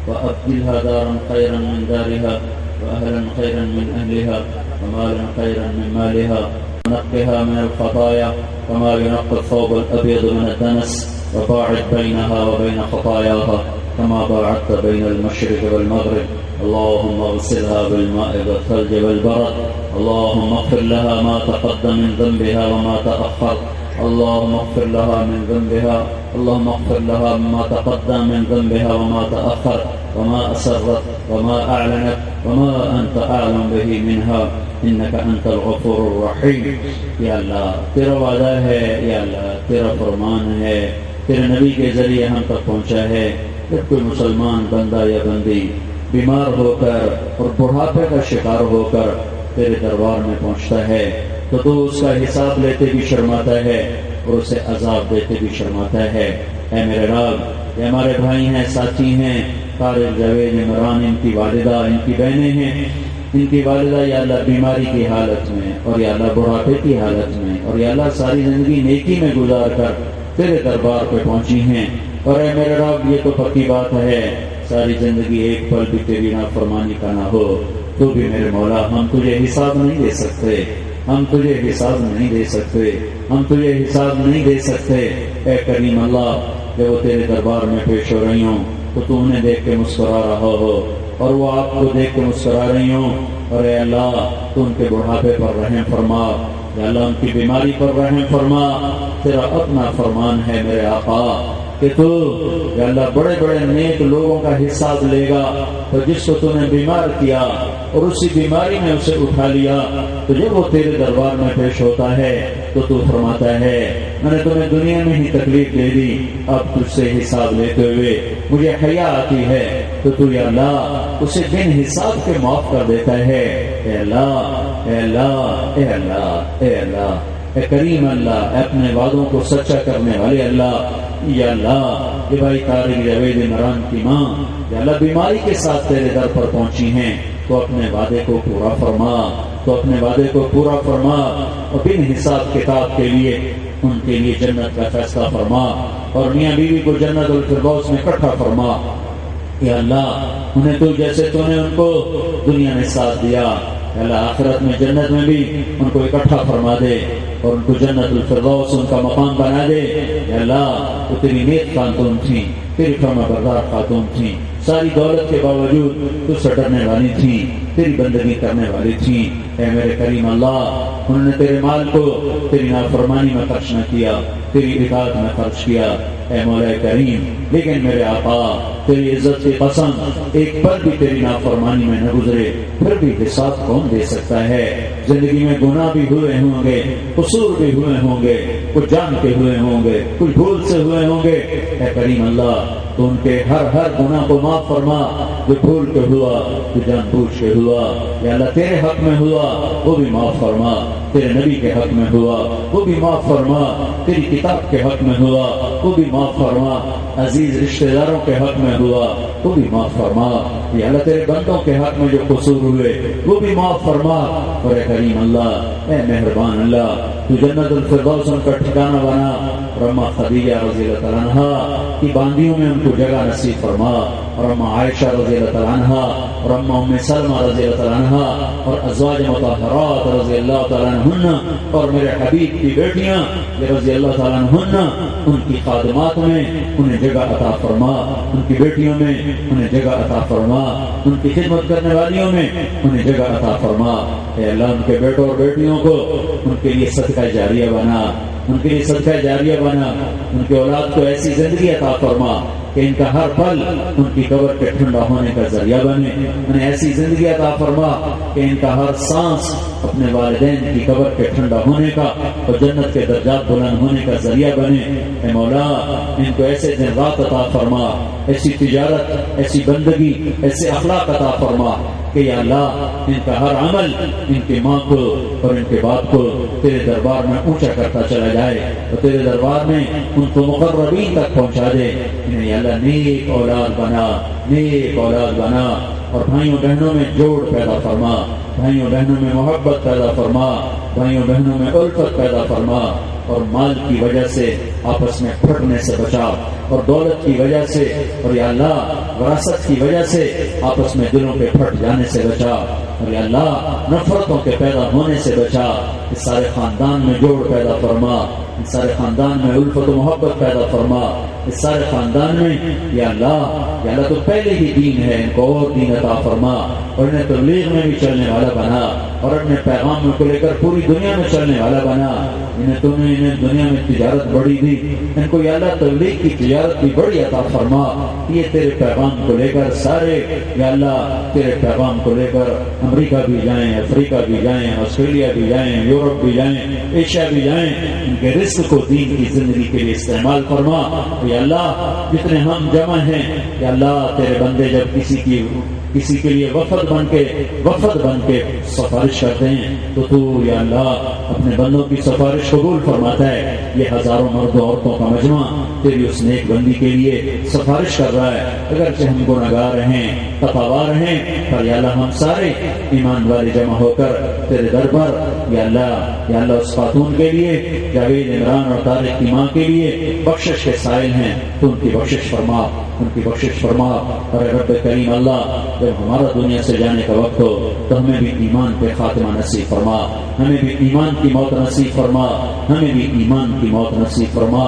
وأبدلها دارا خيرا من دارها وأهلا خيرا من أهلها ومالا خيرا من مالها ونقها من الخطايا كما ينقى الثوب الأبيض من الدنس وباعد بينها وبين خطاياها كما باعدت بين المشرق والمغرب. اللهم اغسلها بالماء والثلج والبرد. اللهم اغفر لها ما تقدم من ذنبها وما تأخر. اللهم اغفر لها من ذنبها اللهم اغفر لها ما تقدم من ذنبها وما تأخر وما أسرت وما أعلنت وما أنت أعلم به منها إنك أنت الغفور الرحيم. یا اللہ تیرا وعدہ ہے, یا اللہ تیرا فرمان ہے, تیرے نبی کے ذریعے ہم تک پہنچا ہے. جب کوئی مسلمان بندہ یا بندی بیمار ہو کر اور بڑھاپے کا شکار ہو کر تیرے دربار میں پہنچتا ہے تو تو اس کا حساب لیتے بھی شرماتا ہے اور اسے عذاب دیتے بھی شرماتا ہے. اے میرے رب, یہ ہمارے بھائی ہیں, ساتھی ہیں, طارق جاوید عمران, ان کی والدہ, ان کی بہنیں ہیں, ان کی والدہ یا اللہ بیماری کی حالت میں اور یا اللہ بڑھاپے کی حالت میں اور یا اللہ ساری زندگی نیکی میں گزار کر تیرے دربار پہ پہنچی ہیں. اور اے میرے رب, یہ تو پکی بات ہے ساری زندگی ایک پل بھی تیری نافرمانی کا نہ ہو تو بھی میرے مولا ہم تجھے حساب نہیں دے سکتے, ہم تجھے حساب نہیں دے سکتے, ہم تجھے حساب نہیں دے سکتے. اے کریم اللہ, جب وہ تیرے دربار میں پیش ہو رہی ہوں تو تو انہیں دیکھ کے مسکرا رہا ہو اور وہ آپ کو دیکھ کے مسکرا رہی ہوں. اور اے اللہ, تو ان کے بڑھاپے پر رحم فرما, یا اللہ ان کی بیماری پر رحم فرما. تیرا اپنا فرمان ہے میرے آقا کہ تو یا اللہ بڑے بڑے نیک لوگوں کا حساب لے گا, تو جس کو تو نے بیمار کیا اور اسی بیماری میں اسے اٹھا لیا تو جب وہ تیرے دربار میں پیش ہوتا ہے تو فرماتا ہے میں نے تمہیں دنیا میں ہی تکلیف دے دی, اب تجھ سے حساب لیتے ہوئے مجھے حیا آتی ہے تو یا اللہ اسے بن حساب کے معاف کر دیتا ہے. اے اللہ, اے اللہ, اے اللہ, اے اللہ, اے کریم اللہ, اے اپنے وعدوں کو سچا کرنے والے اللہ. یا اللہ, یہ بھائی طارق جاوید عمران کی ماں یا اللہ بیماری کے ساتھ تیرے در پر پہنچی ہیں, تو اپنے وعدے کو پورا فرما, تو اپنے وعدے کو پورا فرما اور بن حساب کتاب کے لیے ان کے لیے جنت کا فیصلہ فرما اور میاں بیوی کو جنت الفردوس میں اکٹھا فرما. یا اللہ, انہیں تو جیسے تو نے ان کو دنیا میں ساتھ دیا, اللہ آخرت میں جنت میں بھی ان کو اکٹھا فرما دے اور ان کو جنت الفردوس ان کا مقام بنا دے. یا اللہ, تو تیری نیک خاتون تھیں, تیری فرما بردار خاتون تھیں, ساری دولت کے باوجود تجھ سے ڈرنے والی تھیں, تیری بندگی کرنے والی تھیں. اے میرے کریم اللہ, انہوں نے تیرے مال کو تیری نافرمانی میں خرچ نہ کیا, تیری اطاعت میں خرچ کیا. اے مولا کریم, لیکن میرے آقا تیری عزت کی قسم ایک پل بھی تیری نافرمانی میں نہ گزرے پھر بھی حساب کون دے سکتا ہے. زندگی میں گناہ بھی ہوئے ہوں گے, قصور بھی ہوئے ہوں گے, کچھ جان کے ہوئے ہوں گے, کچھ بھول سے ہوئے ہوں گے. اے کریم اللہ, تو ان کے ہر گناہ کو معاف فرما, جو بھول کے ہوا, جو جان بوجھ کے ہوا, یا اللہ تیرے حق میں ہوا وہ بھی معاف فرما, تیرے نبی کے حق میں ہوا وہ بھی معاف فرما, تیری کتاب کے حق میں ہوا وہ بھی معاف فرما, عزیز رشتہ داروں کے حق میں ہوا وہ بھی معاف فرما. یا اللہ تیرے بندوں کے حق میں جو قصور ہوئے وہ بھی معاف فرما. اور اے کریم اللہ, اے مہربان اللہ, تو جنت الفردوس ان کا ٹھکانہ بنا. اور اماں خدیجہ رضی اللہ عنہا کی باندیوں میں ان کو جگہ نصیب فرما. اور اما عائشہ رضی اللہ تعالیٰ عنہ اور اما ام سلمہ رضی اللہ تعالیٰ عنہ اور ازواج مطہرات رضی اللہ تعالیٰ عنہن اور میرے حبیب کی بیٹیاں رضی اللہ تعالیٰ عنہن ان کی خادمات میں انہیں جگہ عطا فرما، ان کی بیٹیوں میں انہیں جگہ عطا فرما، ان کی خدمت کرنے والیوں میں انہیں جگہ عطا فرما۔ اے اللہ ان کے بیٹوں اور بیٹیوں کو ان کے لیے صدقہ جاریہ بنا، ان کے لیے صدقہ جاریہ بنا، ان کے اولاد کو ایسی زندگی عطا فرما کہ ان کا ہر پل ان کی قبر کے ٹھنڈا ہونے کا ذریعہ بنے، انہیں ایسی زندگی عطا فرما کہ ان کا ہر سانس اپنے والدین کی قبر کے ٹھنڈا ہونے کا اور جنت کے درجات بلند ہونے کا ذریعہ بنے۔ اے مولا ان کو ایسے دن رات عطا فرما، ایسی تجارت، ایسی بندگی، ایسے اخلاق عطا فرما کہ یا اللہ ان کا ہر عمل ان کی ماں کو اور ان کے باپ کو تیرے دربار میں اونچا کرتا چلا جائے اور تیرے دربار میں ان کو مقربین تک پہنچا دے۔ انہیں یا اللہ نیک اولاد بنا، نیک اولاد بنا، اور بھائیوں بہنوں میں جوڑ پیدا فرما، بھائیوں بہنوں میں محبت پیدا فرما، بھائیوں بہنوں میں الفت پیدا فرما، اور مال کی وجہ سے آپس میں پھٹنے سے بچا، اور دولت کی وجہ سے اور یا اللہ وراثت کی وجہ سے آپس میں دلوں پہ پھٹ جانے سے بچا، اور یا اللہ نفرتوں کے پیدا ہونے سے بچا۔ اس سارے خاندان میں جوڑ پیدا فرما، اس سارے خاندان میں الفت و محبت پیدا فرما، اس سارے خاندان میں یا اللہ تو پہلے ہی دین ہے، ان کو اور دین عطا فرما، اور انہیں تبلیغ میں بھی چلنے والا بنا، اور اپنے پیغام کو لے کر پوری دنیا میں چلنے والا بنا۔ انہیں دنیا میں تجارت بڑی دی، ان کو یا اللہ تبلیغ کی تجارت بھی بڑی عطا فرما، یہ تیرے پیغام کو لے کر سارے یا اللہ تیرے پیغام کو لے کر امریکہ بھی جائیں، افریقہ بھی جائیں، آسٹریلیا بھی جائیں، یورپ بھی جائیں، ایشیا بھی جائیں، ان کے رزق کو دین کی زندگی کے لیے استعمال فرما۔ یا اللہ جتنے ہم جمع ہیں یا اللہ تیرے بندے جب کسی کے لیے وفد بن کے سفارش کرتے ہیں تو تو یا اللہ اپنے بندوں کی سفارش قبول فرماتا ہے۔ یہ ہزاروں مرد و عورتوں کا مجمع تیری اس نیک بندی کے لیے سفارش کر رہا ہے، اگرچہ ہم گناہگار ہیں، خطاوار ہیں، پر یا اللہ ہم سارے ایمان والے جمع ہو کر تیرے در پر یا اللہ اس خاتون کے لیے، جاوید، عمران اور طارق کی ماں کے لیے بخشش کے سائل ہیں، تو ان کی بخشش فرما، ان کی بخشش فرما۔ اور رب کریم اللہ جب ہمارا دنیا سے جانے کا وقت ہو تو ہمیں بھی ایمان پہ خاتمہ نصیب فرما، ہمیں بھی ایمان کی موت نصیب فرما، ہمیں بھی ایمان کی موت نصیب فرما۔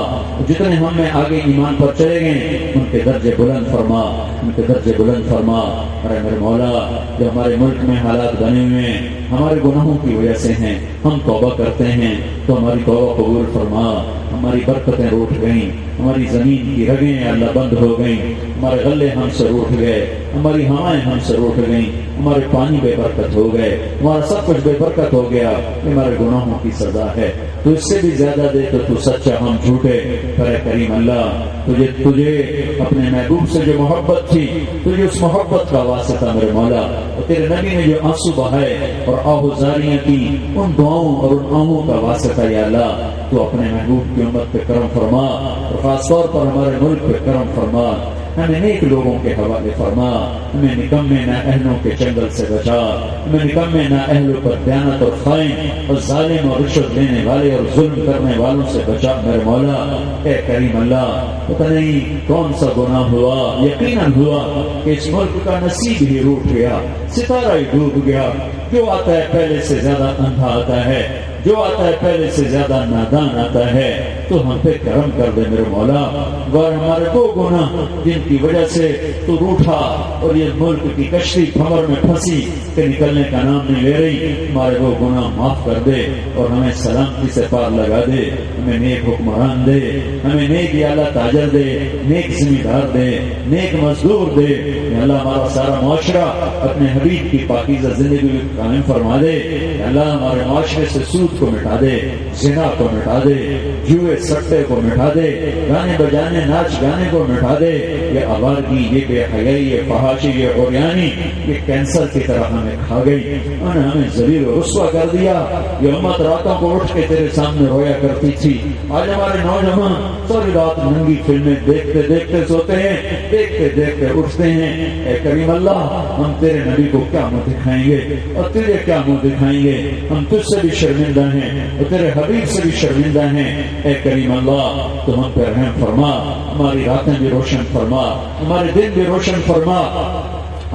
جتنے ہم میں آگے ایمان پر چلے گئے ان کے درجے بلند فرما، ان کے درجے بلند فرما۔ اور میرے مولا جو ہمارے ملک میں حالات بنے ہوئے ہیں ہمارے گناہوں کی وجہ سے ہیں، ہم توبہ کرتے ہیں تو ہماری توبہ قبول فرما۔ ہماری برکتیں روٹ گئیں، ہماری زمین کی رگیں اللہ بند ہو گئیں، ہمارے غلے ہم سے روٹ گئے، ہماری ہوائیں ہم سے روٹ گئیں، ہمارے پانی بے برکت ہو گئے، ہمارا سب کچھ بے برکت ہو گیا۔ ہمارے گناہوں کی سزا ہے، تو اس سے بھی زیادہ دے تو سچا ہم جھوٹے۔ پر کریم اللہ تجھے اپنے محبوب سے جو محبت تھی، تجھے اس محبت کا واسطہ میرے مولا، اور تیرے نبی نے جو آنسو بہائے اور آہوزاریاں کی، ان دعاؤں اور ان آہوں کا واسطہ یا اللہ تو اپنے محبوب کی امت پہ کرم فرما، اور خاص طور پر ہمارے ملک پہ کرم فرما۔ ہمیں نیک لوگوں کے حوالے فرما، ہمیں نکمے نہ اہلوں کے چنگل سے بچا، ہمیں نکمے نہ اہلوں پر دیانت اور خائن اور ظالم اور رشوت دینے والے اور ظلم کرنے والوں سے بچا میرے مولا۔ اے کریم اللہ پتہ نہیں کون سا گناہ ہوا، یقیناً ہوا کہ اس ملک کا نصیب ہی روٹ گیا، ستارہ ہی ڈوب گیا۔ جو آتا ہے پہلے سے زیادہ اندھا آتا ہے، جو آتا ہے پہلے سے زیادہ نادان آتا ہے، تو ہم پہ کرم کر دے میرے مولا۔ اور ہمارے وہ گناہ جن کی وجہ سے تو روٹھا اور یہ ملک کی کشتی بھنور میں پھنسی کہ نکلنے کا نام نہیں لے رہی، ہمارے وہ گناہ معاف کر دے اور ہمیں سلامتی سے پار لگا دے، ہمیں نیک حکمران دے، ہمیں نیک یا اللہ تاجر دے، نیک زمیندار دے، نیک مزدور دے۔ یا اللہ ہمارا سارا معاشرہ اپنے حبیب کی پاکیزہ زندگی قائم فرما دے۔ یا اللہ ہمارے معاشرے سے سود کو مٹا دے، زنا کو مٹا دے، جوئے سٹے کو مٹا دے، گانے بجانے ناچ گانے کو مٹا دے۔ یہ آوارگی، یہ بے حیائی، یہ فحاشی، یہ عریانی، یہ کینسر کی طرح ہمیں کھا گئی، انہوں نے ہمیں ذلیل و رسوا کر دیا۔ یہ امت راتوں کو اٹھ کے تیرے سامنے رویا کرتی تھی، آج ہمارے نوجوان ساری رات ننگی فلمیں دیکھتے دیکھتے سوتے ہیں، دیکھتے دیکھتے اٹھتے ہیں۔ اے کریم اللہ ہم تیرے نبی کو کیا منہ دکھائیں گے اور تجھے کیا منہ دکھائیں گے؟ ہم تجھ سے بھی شرمندہ ہیں اور تیرے حبیب سے بھی شرمندہ ہیں۔ اے کریم اللہ تو ہم پہ رحم فرما، ہماری راتیں بھی روشن فرما، ہمارے دن بھی روشن فرما،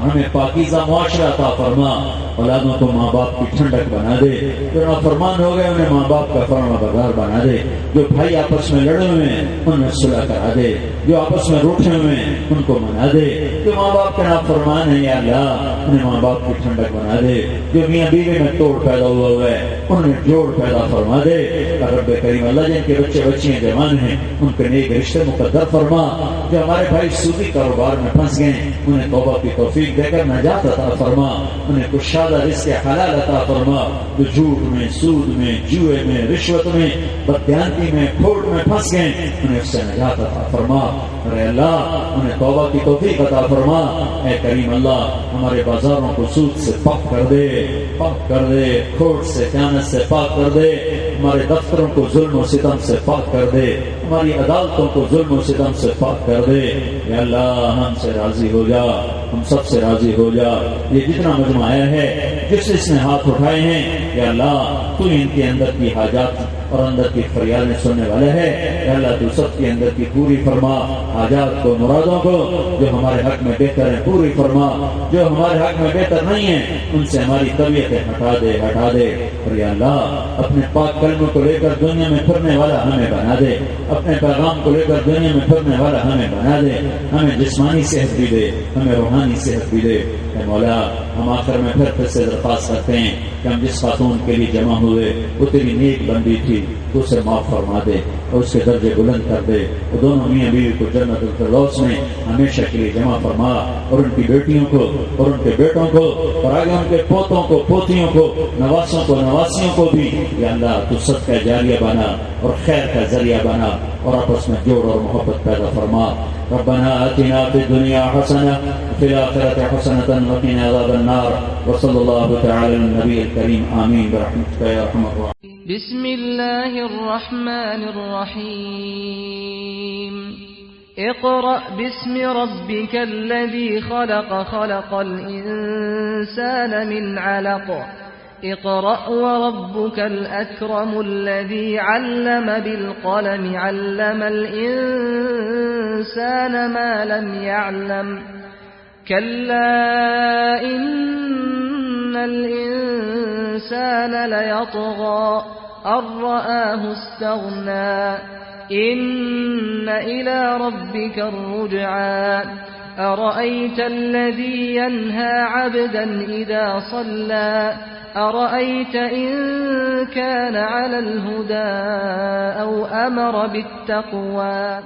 ہمیں پاکیزہ معاشرہ عطا فرما، اولادوں کو ماں باپ کی ٹھنڈک بنا دے، جو نافرمان ہو گئے انہیں ماں باپ کا فرما بردار بنا دے، جو بھائی آپس میں لڑے ہوئے ہیں ان میں صلح کرا دے، جو آپس میں روٹھے ہوئے ہیں ان کو منا دے، جو ماں باپ کے نافرمان ہیں یا اللہ انہیں ماں باپ کی ٹھنڈک بنا دے، جو میاں بیوی میں توڑ پیدا ہوا ہے انہیں جوڑ پیدا فرما دے، رب کریم اللہ جن کے بچے بچیاں جوان ہیں ان کے نیک رشتے مقدر فرما، جو ہمارے بھائی سودی کاروبار میں پھنس گئے انہیں توبہ کی توفیق دے کر نجات عطا فرما، انہیں کشادہ رزق حلال عطا فرما، جو جھوٹ میں، سود میں، جوئے میں، رشوت میں، بددیانتی میں، کھوٹ میں پھنس گئے انہیں اس سے نجات عطا فرما، اے اللہ انہیں توبہ کی توفیق عطا فرما، اے کریم اللہ ہمارے بازاروں کو سود سے پاک کر دے، پاک کر دے، کھوٹ سے، خیانت سے پاک کر دے، ہمارے دفتروں کو ظلم و ستم سے پاک کر دے، ہماری عدالتوں کو ظلم و ستم سے پاک کر دے، اے اللہ ہم سے راضی ہو جا، ہم سب سے راضی ہو جا، یہ جتنا مجمع آیا ہے جس نے ہاتھ اٹھائے ہیں یا اللہ تو ان کے اندر کی حاجات اور اندر کی فریادیں سننے والا ہے، یا اللہ تو سب کے اندر کی پوری فرما، حاجات کو، مرادوں کو جو ہمارے حق میں بہتر ہیں پوری فرما، جو ہمارے حق میں بہتر نہیں ہیں ان سے ہماری طبیعتیں ہٹا دے، اور یا اللہ اپنے پاک کلموں کو لے کر دنیا میں پھرنے والا ہمیں بنا دے، اپنے پیغام کو لے کر دنیا میں پھرنے والا ہمیں بنا دے، ہمیں جسمانی صحت بھی دے، ہمیں روحانی صحت بھی دے، اے مولا ہم آخر میں پھر سے درخواست کرتے ہیں کہ ہم جس خاتون کے لیے جمع ہوئے وہ تیری نیک بندی تھی تو اسے معاف فرما دے اور اس کے درجے بلند کر دے، وہ دونوں میاں بیوی کو جنت الفردوس میں ہمیشہ کے لیے جمع فرما، اور ان کی بیٹیوں کو اور ان کے بیٹوں کو اور آگے ان کے پوتوں کو، پوتیوں کو، نواسوں کو، نواسیوں کو بھی یا اللہ تو صدقہ جاریہ بنا اور خیر کا ذریعہ بنا اور آپس میں جوڑ اور محبت پیدا فرما۔ ربنا آتنا في الدنيا حسنة وفي الآخرة حسنة وقنا عذاب النار، وصلى الله تعالى على النبي الكريم، آمين برحمتك يا أرحم الراحمين۔ بسم الله الرحمن الرحيم اقرأ باسم ربك الذي خلق، خلق الإنسان من علق، اقرأ وربك الأكرم الذي علم بالقلم، علم الإنسان ما لم يعلم، كلا إن الإنسان ليطغى أن رآه استغنى، إن إلى ربك الرجعى، أرأيت الذي ينهى عبدا إذا صلى، أرأيت إن كان على الهدى أو أمر بالتقوى